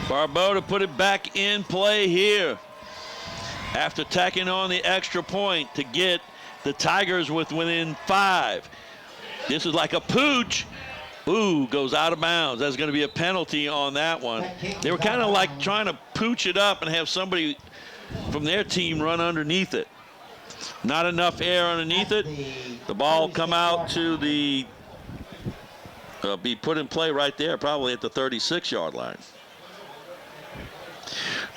Barbeau to put it back in play here after tacking on the extra point to get the Tigers within 5. This is like a pooch. Ooh, goes out of bounds. That's going to be a penalty on that one. They were kind of like trying to pooch it up and have somebody from their team run underneath it. Not enough air underneath it. The ball come out to the, be put in play right there, probably at the 36-yard line.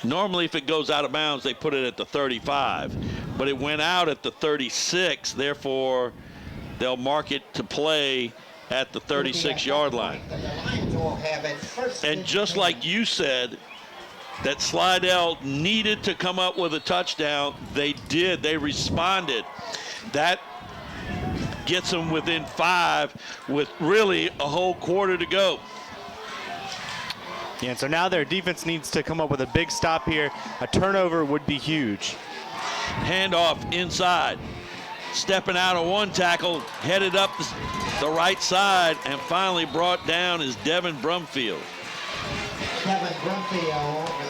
Normally, if it goes out of bounds, they put it at the 35. But it went out at the 36, therefore they'll mark it to play at the 36-yard line. And just like you said, that Slidell needed to come up with a touchdown, they did. They responded. That gets them within 5 with really a whole quarter to go. Yeah, and so now their defense needs to come up with a big stop here. A turnover would be huge. Handoff inside. Stepping out of one tackle, headed up the right side, and finally brought down is Devin Brumfield.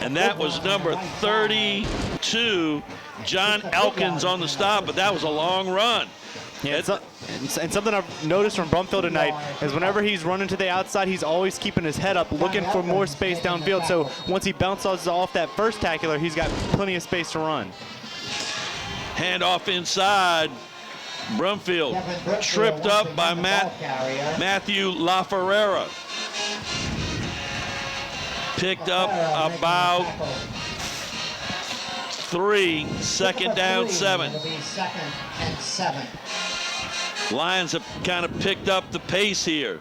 And that was number 32, John Elkins on the stop, but that was a long run. Yeah, and something I've noticed from Brumfield tonight is whenever he's running to the outside, he's always keeping his head up, looking for more space downfield. So once he bounces off that first tackler, he's got plenty of space to run. Handoff inside. Brumfield tripped up by Matthew LaFerrera. Picked up about 3, second down 7. Lions have kind of picked up the pace here.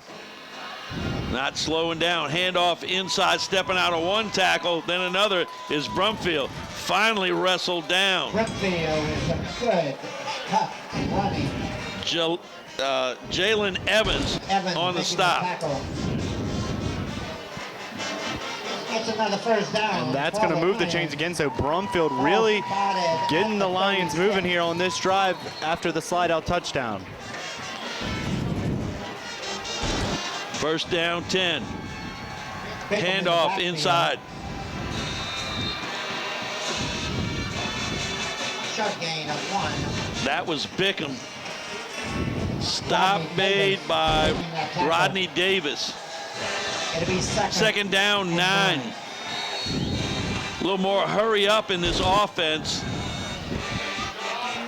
Not slowing down. Handoff inside, stepping out of one tackle, then another is Brumfield. Finally wrestled down. Brumfield is a good, tough running. Jalen Evans on the stop. It's another first down. And that's going to move the chains again. So Brumfield really getting the Lions moving here on this drive after the Slidell touchdown. First down 10. Handoff inside. Short gain of 1. That was Bickham. Stop made by Rodney Davis. It'll be Second down 9. A little more hurry up in this offense.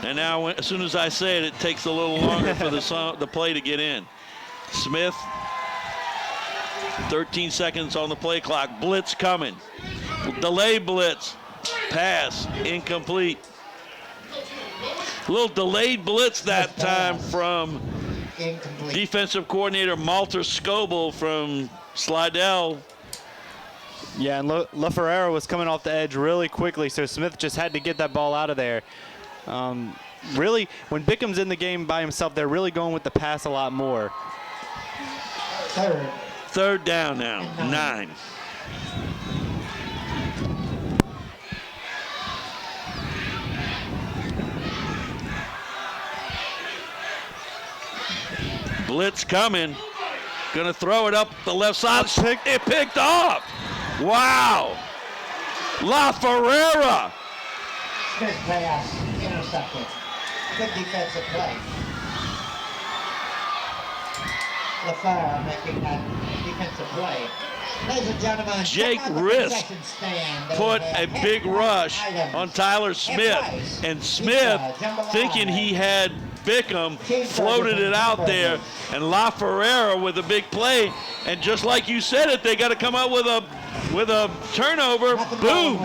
And now as soon as I say it, it takes a little longer for the play to get in. Smith, 13 seconds on the play clock. Blitz coming. Delay blitz. Pass incomplete. A little delayed blitz that time from defensive coordinator Malter Scoble from Slidell. Yeah, and LaFerrera was coming off the edge really quickly, so Smith just had to get that ball out of there. Really, when Bickham's in the game by himself, they're really going with the pass a lot more. Third down now, 9. Blitz coming. Gonna throw it up the left side. It picked off. Wow. LaFerrera. Good pass, intercepted. Good defensive play. LaFerrera making that defensive play. Ladies and gentlemen, Jake Risk put a big rush on Tyler Smith, and Smith, thinking he had Bickham, floated it out there, and LaFerrera with a big play. And just like you said it, they got to come out with a turnover. Boom.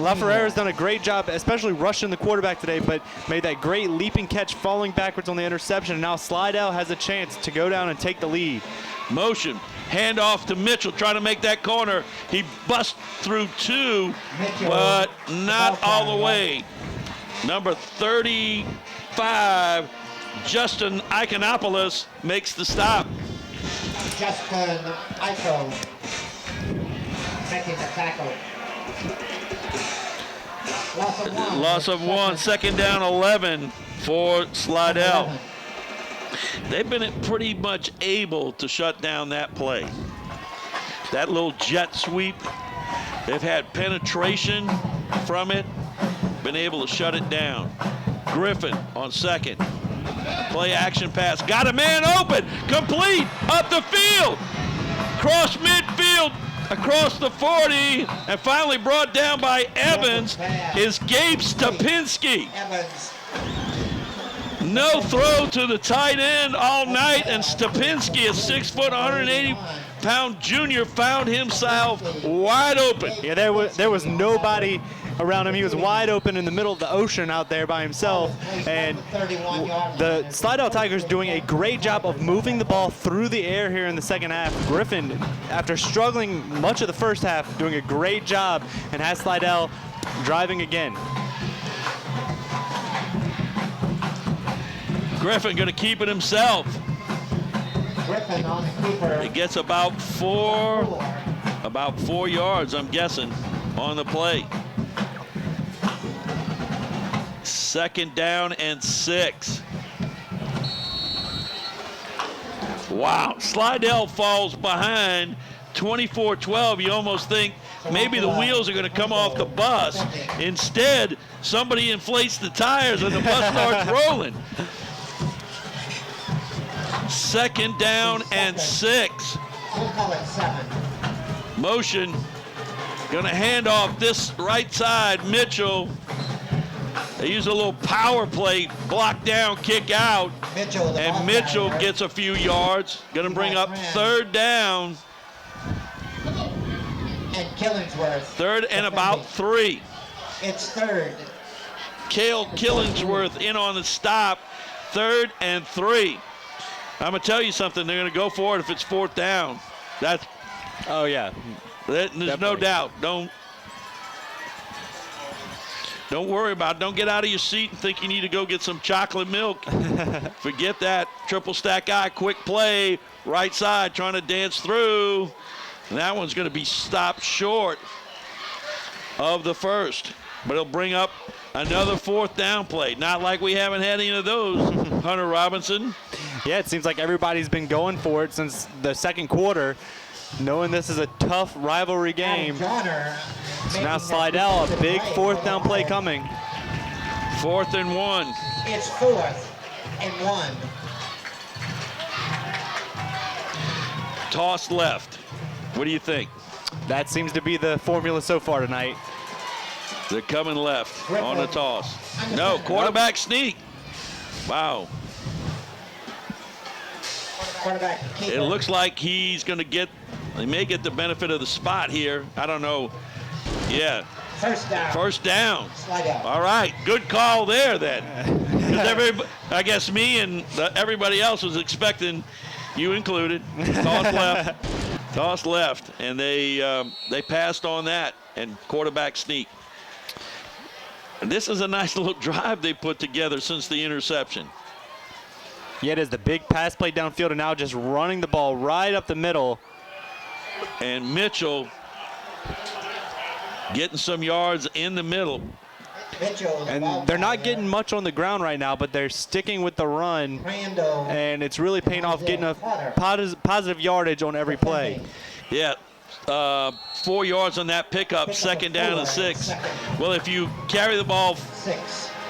LaFerrera's done a great job, especially rushing the quarterback today, but made that great leaping catch, falling backwards on the interception. And now Slidell has a chance to go down and take the lead. Motion. Handoff to Mitchell, trying to make that corner. He busts through 2, but not all the way. Number 35, Justin Iconopoulos, makes the stop. Justin Ico making the tackle. Loss of 1, second down 11 for Slidell. They've been pretty much able to shut down that play. That little jet sweep, they've had penetration from it, been able to shut it down. Griffin on second. Play action pass, got a man open, complete, up the field, cross midfield, across the 40, and finally brought down by Evans is Gabe Stapinski. No throw to the tight end all night, and Stapinski, a 6 foot, 180-pound junior, found himself wide open. Yeah, there was nobody around him. He was wide open in the middle of the ocean out there by himself. And the Slidell Tigers doing a great job of moving the ball through the air here in the second half. Griffin, after struggling much of the first half, doing a great job and has Slidell driving again. Griffin going to keep it himself. Griffin on the keeper. He gets about four yards, I'm guessing, on the play. 2nd down and 6. Wow, Slidell falls behind 24-12. You almost think maybe the wheels are going to come off the bus. Instead, somebody inflates the tires and the bus starts rolling. 2nd down and 6. We'll call it 7. Motion, gonna hand off this right side. Mitchell, they use a little power play, block down, kick out, and Mitchell gets a few yards. Gonna bring up 3rd down. And Killingsworth. 3rd and about 3. It's 3rd. Cale Killingsworth in on the stop. 3rd and 3. I'm gonna tell you something. They're gonna go for it if it's 4th down. That's. Oh yeah. There's Definitely. no doubt. Don't worry about it. Don't get out of your seat and think you need to go get some chocolate milk. Forget that. Triple stack eye, quick play, right side, trying to dance through. And that one's going to be stopped short of the first. But it'll bring up another 4th down play. Not like we haven't had any of those, Hunter Robinson. Yeah, it seems like everybody's been going for it since the 2nd quarter, knowing this is a tough rivalry game. So now Slidell, a big 4th down play coming. 4th and 1. It's 4th and 1. Toss left. What do you think? That seems to be the formula so far tonight. They're coming left on the toss. No, quarterback sneak. Wow. It looks like he's going to get, he may get the benefit of the spot here. I don't know. Yeah. 1st down. 1st down. Slidell. All right. Good call there then. Because I guess me and everybody else was expecting, you included, toss left. Toss left. And they passed on that and quarterback sneak. And this is a nice little drive they put together since the interception. Yeah, it is the big pass play downfield and now just running the ball right up the middle. And Mitchell getting some yards in the middle. And they're not getting much on the ground right now, but they're sticking with the run. And it's really paying off, getting a positive yardage on every play. Yeah, 4 yards on that pickup, 2nd down and 6. Well, if you carry the ball,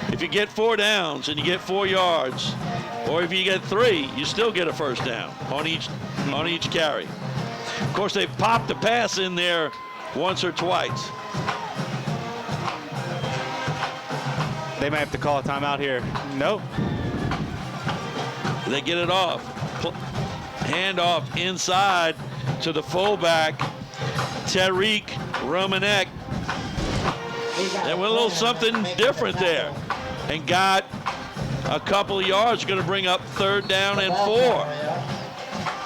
if you get 4 downs and you get 4 yards, or if you get 3, you still get a 1st down on each carry. Of course, they popped the pass in there once or twice. They might have to call a timeout here. Nope. They get it off. Hand off inside to the fullback, Tariq Romanek. They went a little something different there and got a couple of yards. Going to bring up 3rd down and 4.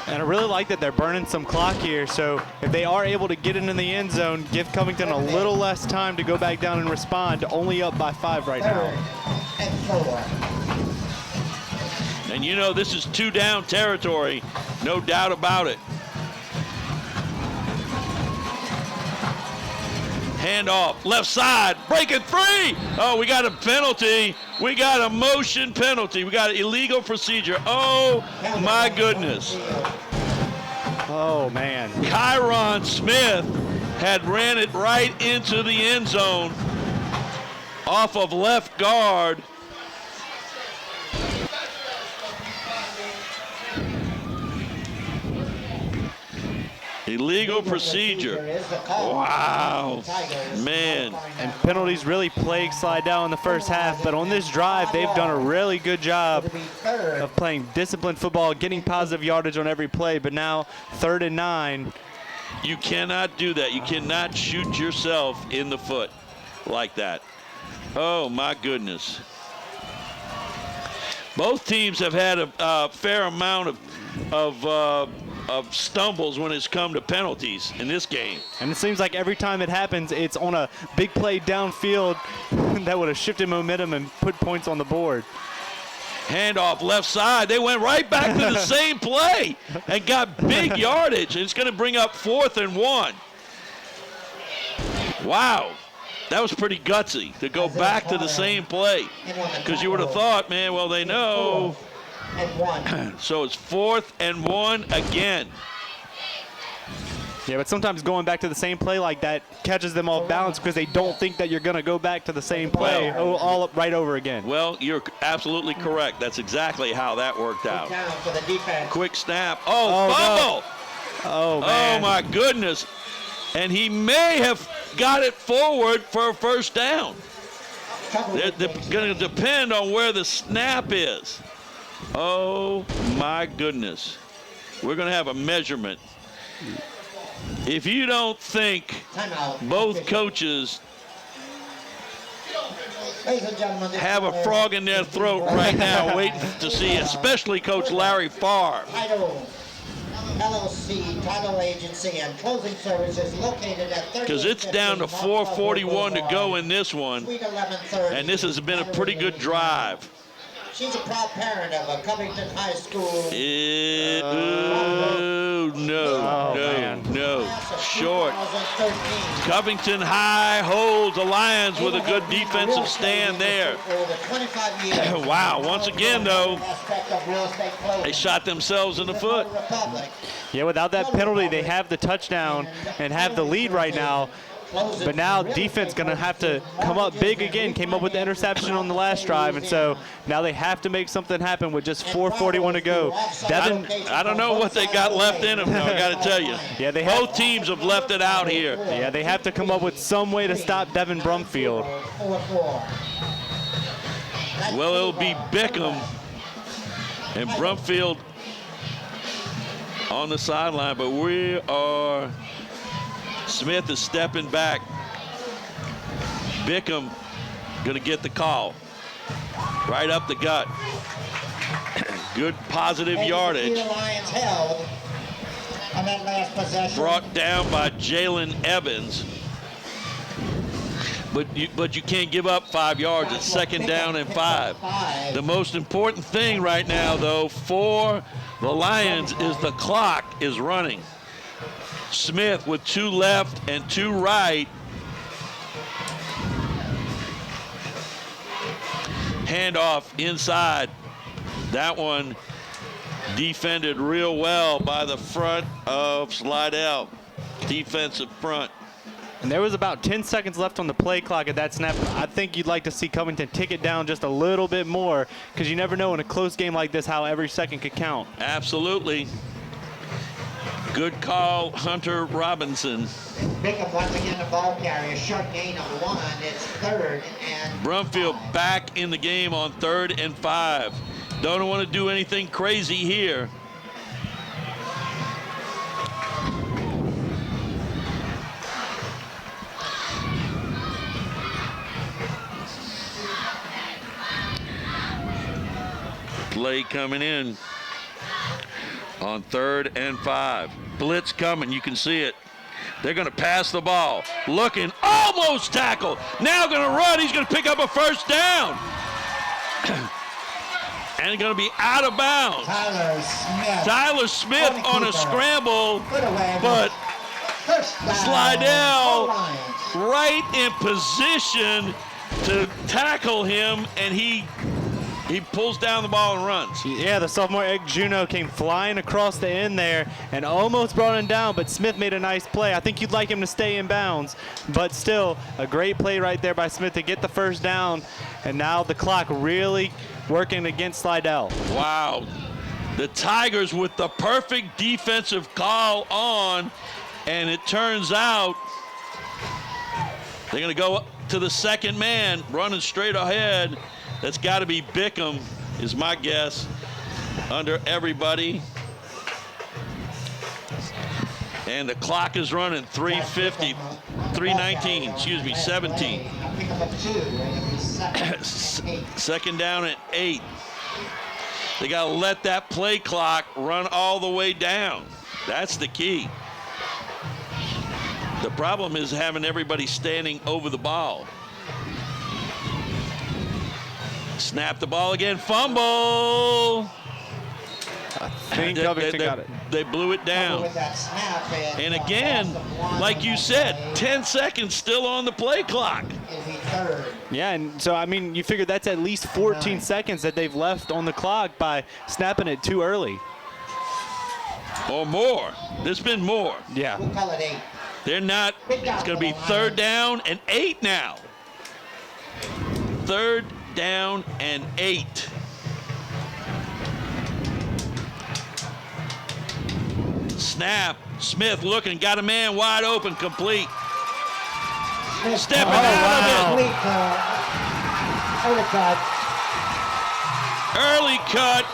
And I really like that they're burning some clock here. So if they are able to get into the end zone, give Covington a little less time to go back down and respond. Only up by 5 right now. And you know this is 2 down territory, no doubt about it. Handoff, left side, breaking free. Oh, we got a penalty. We got a motion penalty. We got illegal procedure. Oh, my goodness. Oh, man. Kyron Smith had ran it right into the end zone off of left guard. Illegal procedure. Wow, man. And penalties really plagued Slidell in the first half, but on this drive, they've done a really good job of playing disciplined football, getting positive yardage on every play, but now 3rd and 9. You cannot do that. You cannot shoot yourself in the foot. like that. Oh, my goodness. Both teams have had a fair amount of stumbles when it's come to penalties in this game. And it seems like every time it happens, it's on a big play downfield that would have shifted momentum and put points on the board. Handoff left side. They went right back to the same play and got big yardage. It's going to bring up 4th and 1. Wow. That was pretty gutsy to go back to the same play, because you would have thought, man, well, they know. So it's 4th and 1 again. Yeah, but sometimes going back to the same play like that catches them off balance because they don't think that you're going to go back to the same play all up right over again. Well, you're absolutely correct. That's exactly how that worked out. Quick snap. Oh, fumble. No. Oh, man. Oh, my goodness. And he may have got it forward for a first down. They're going to depend on where the snap is. Oh, my goodness. We're going to have a measurement. If you don't think both coaches have a frog in their throat right now waiting to see, especially Coach Larry Farr. LLC, title agency, and closing services located at 30. Because it's down to 4:41 to go in this one, and this has been a pretty good drive. She's a proud parent of a Covington High School. No. Short. Covington High holds the Lions with a good defensive stand there. Wow, once again, though, they shot themselves in the foot. Yeah, without that penalty, they have the touchdown and have the lead right now. But now defense going to have to come up big again. Came up with the interception on the last drive, and so now they have to make something happen with just 4:41 to go. Devin, I don't know what they got left in them, though, I got to tell you. Yeah, both teams have left it out here. Yeah, they have to come up with some way to stop Devin Brumfield. Well, it'll be Bickham and Brumfield on the sideline, but Smith is stepping back. Bickham going to get the call. Right up the gut. Good positive yardage. Brought down by Jalen Evans. But you can't give up 5 yards. It's 2nd down and 5. The most important thing right now, though, for the Lions is the clock is running. Smith with 2 left and 2 right. Handoff inside. That one defended real well by the front of Slidell. Defensive front. And there was about 10 seconds left on the play clock at that snap. I think you'd like to see Covington tick it down just a little bit more, because you never know in a close game like this how every second could count. Absolutely. Good call, Hunter Robinson. Bickham once again the ball carrier, short gain of 1. It's 3rd and Brumfield back in the game on 3rd and 5. Don't want to do anything crazy here. Play coming in on 3rd and 5. Blitz coming, you can see it. They're going to pass the ball. Looking, almost tackled. Now going to run. He's going to pick up a first down. And going to be out of bounds. Tyler Smith on a scramble, but Slidell right in position to tackle him, and he pulls down the ball and runs. Yeah, the sophomore Egg Juno came flying across the end there and almost brought him down, but Smith made a nice play. I think you'd like him to stay in bounds, but still a great play right there by Smith to get the first down, and now the clock really working against Slidell. Wow. The Tigers with the perfect defensive call on, and it turns out they're going to go up to the second man, running straight ahead. That's got to be Bickham, is my guess, under everybody. And the clock is running 3:50, 3:19, excuse me, 17. Second down and 8. They got to let that play clock run all the way down. That's the key. The problem is having everybody standing over the ball. Snap the ball again, fumble. I think Covington got it. They blew it down. And again, like you said, 10 seconds still on the play clock. Yeah, and so, I mean, you figure that's at least 14 seconds that they've left on the clock by snapping it too early. Or more. There's been more. Yeah. We'll call it 8. They're not. It's going to be 3rd down and 8 now. 3rd down and 8. Snap. Smith looking, got a man wide open, complete. Stepping out of it. Early cut. Early cut.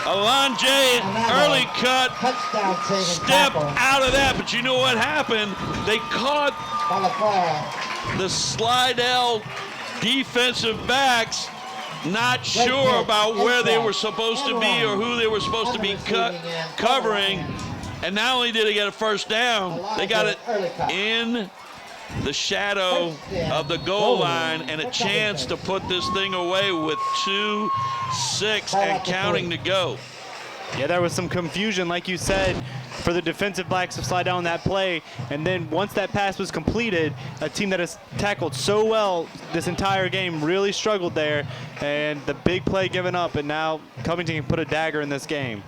Alonjay, early cut. Touchdown saving Step tackle. out of that, but you know what happened? They caught Ball of ball. the Slidell defensive backs not sure about where they were supposed to be or who they were supposed to be covering. And not only did they get a first down, they got it in the shadow of the goal line and a chance to put this thing away with 2:06 and counting to go. Yeah, there was some confusion, like you said, for the defensive backs to slide down that play. And then once that pass was completed, a team that has tackled so well this entire game really struggled there. And the big play given up, and now Covington can put a dagger in this game.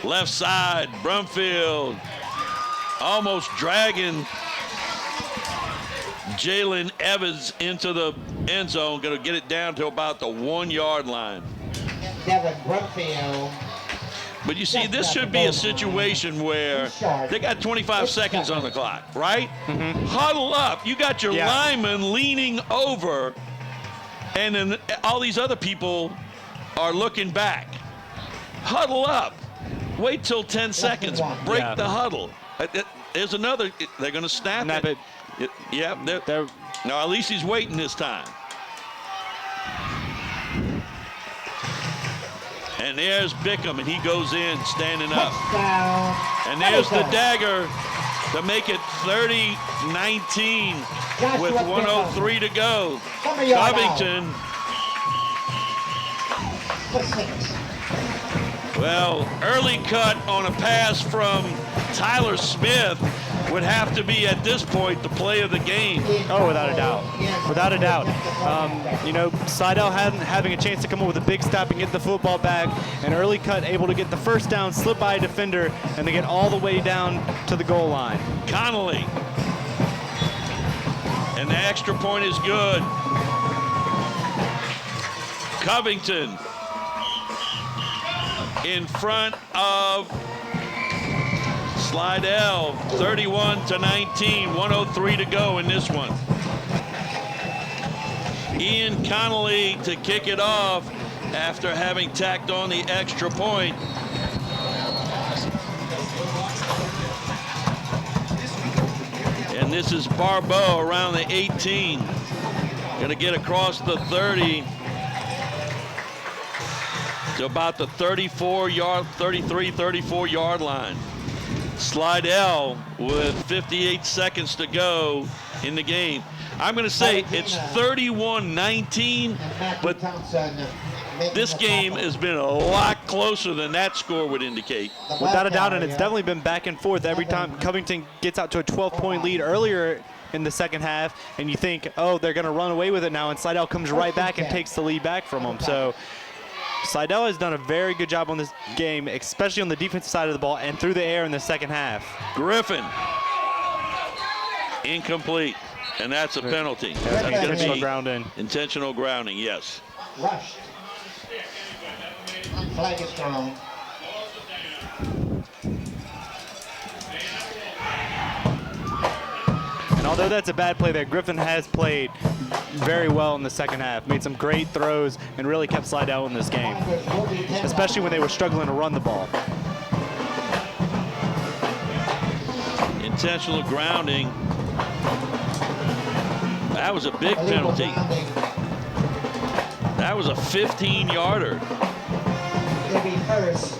Left side, Brumfield almost dragging Jalen Evans into the end zone. Going to get it down to about the 1-yard line. Devin Brumfield. But you see, this should be a situation where they got 25 seconds on the clock, right? Huddle up. You got your lineman leaning over, and then all these other people are looking back. Huddle up. Wait till 10 seconds. Break the huddle. There's another. They're going to snap it. Yeah. No, at least he's waiting this time. And there's Bickham, and he goes in, standing up. And there's the dagger to make it 30-19 with 1:03 to go. Covington. Well, early cut on a pass from Tyler Smith would have to be, at this point, the play of the game. Oh, without a doubt. Without a doubt. You know, Slidell having a chance to come up with a big stop and get the football back, and early cut able to get the first down, slip by a defender, and they get all the way down to the goal line. Connolly. And the extra point is good. Covington in front of Slidell, 31-19, 1:03 to go in this one. Ian Connolly to kick it off after having tacked on the extra point. And this is Barbeau around the 18. Going to get across the 30 to about the 34 yard line. Slidell with 58 seconds to go in the game. I'm going to say it's 31-19, but this game has been a lot closer than that score would indicate. Without a doubt, and it's definitely been back and forth every time Covington gets out to a 12-point lead earlier in the second half, and you think, oh, they're going to run away with it now, and Slidell comes right back and takes the lead back from them. So Slidell has done a very good job on this game, especially on the defensive side of the ball and through the air in the second half. Griffin, incomplete, and that's a penalty. That's intentional grounding. Intentional grounding, yes. Rushed. Flag is thrown. And although that's a bad play there, Griffin has played very well in the second half, made some great throws, and really kept Slidell in this game, especially when they were struggling to run the ball. intentional grounding. That was a big penalty. That was a 15-yarder. It'll be first.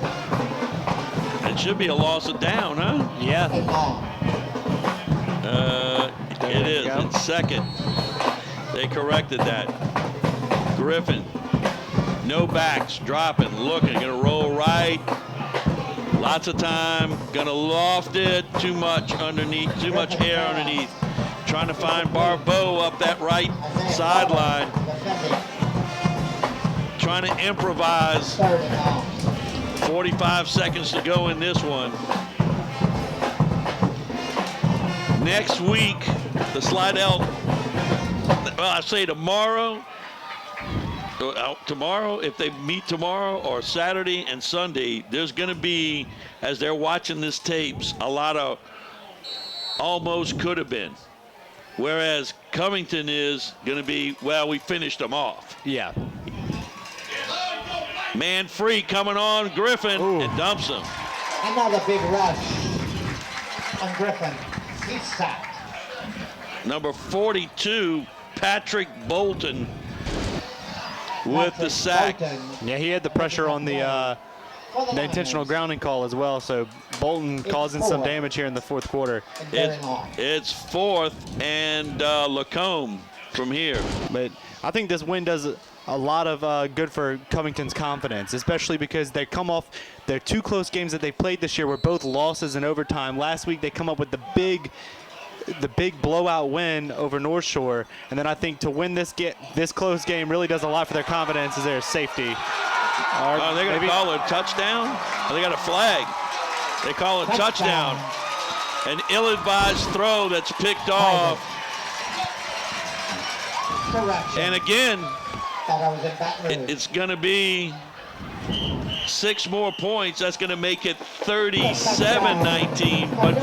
It should be a loss of down, huh? Yeah. It is. It's second. They corrected that. Griffin, no backs, dropping, looking, gonna roll right. Lots of time, gonna loft it. Too much underneath, too much air underneath. Trying to find Barbeau up that right sideline. Trying to improvise. 45 seconds to go in this one. Next week, the Slidell, well, I say tomorrow, if they meet tomorrow or Saturday and Sunday, there's going to be, as they're watching this tapes, a lot of almost could have been. Whereas Covington is going to be, well, we finished them off. Yeah. Man free coming on Griffin. Ooh. And dumps him. Another big rush on Griffin. He's sacked. Number 42, Patrick Bolton with the sack. Yeah, he had the pressure on the intentional grounding call as well, so Bolton causing some damage here in the fourth quarter. It's fourth and Lacombe from here. But I think this win does a lot of good for Covington's confidence, especially because they come off their two close games that they played this year were both losses in overtime. Last week they come up with the big blowout win over North Shore, and then I think to win this close game really does a lot for their confidence as their safety. They're going to call it a touchdown? Oh, they got a flag. They call it touchdown. An ill-advised throw that's picked off. Correction. And again, Thought I was in Baton Rouge. it's going to be 6 more points. That's going to make it 37-19, but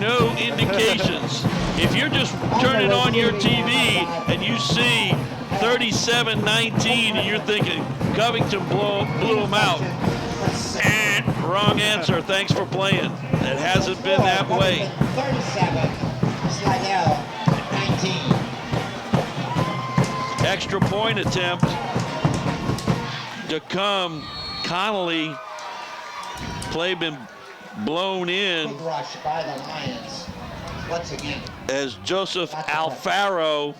no indications. If you're just turning on your TV and you see 37-19 and you're thinking Covington blew them out, wrong answer. Thanks for playing. It hasn't been that way. 37, Slidell, 19. Extra point attempt to come. Connolly, play been blown in. Big rush by the Lions. Once again. As Joseph Alfaro,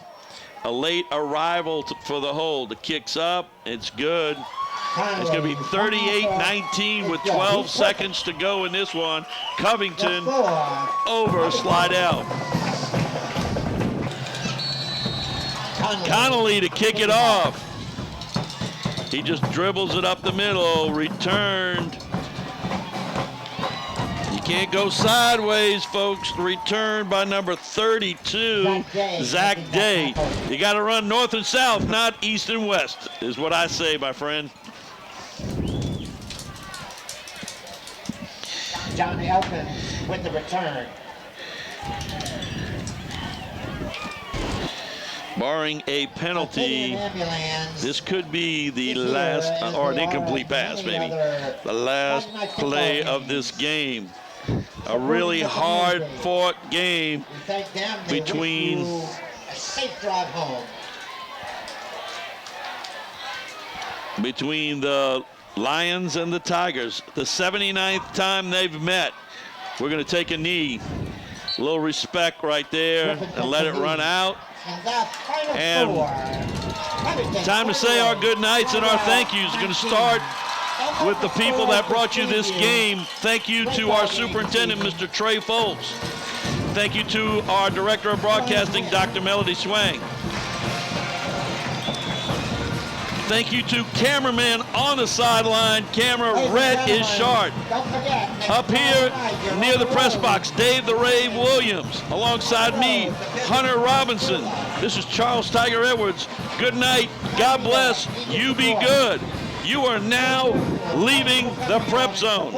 a late arrival for the hold. The kick's up. It's good. It's going to be 38-19 with 12 seconds to go in this one. Covington over Slidell. Connolly to kick it off. He just dribbles it up the middle, returned. You can't go sideways, folks. Returned by number 32, Zach Day. You got to run north and south, not east and west, is what I say, my friend. John Elkin with the return. Barring a penalty, this could be the last, or an incomplete pass, maybe, the last play of this game. A really hard-fought game between the Lions and the Tigers. The 79th time they've met. We're going to take a knee. A little respect right there and let it run out. And time to say our good nights and our thank yous. We're going to start with the people that brought you this game. Thank you to our superintendent, Mr. Trey Foltz. Thank you to our director of broadcasting, Dr. Melody Swang. Thank you to cameraman on the sideline, camera Red is sharp. Up here near the press box, Dave the Ray Williams. Alongside me, Hunter Robinson. This is Charles Tiger Edwards. Good night. God bless. You be good. You are now leaving the Prep Zone.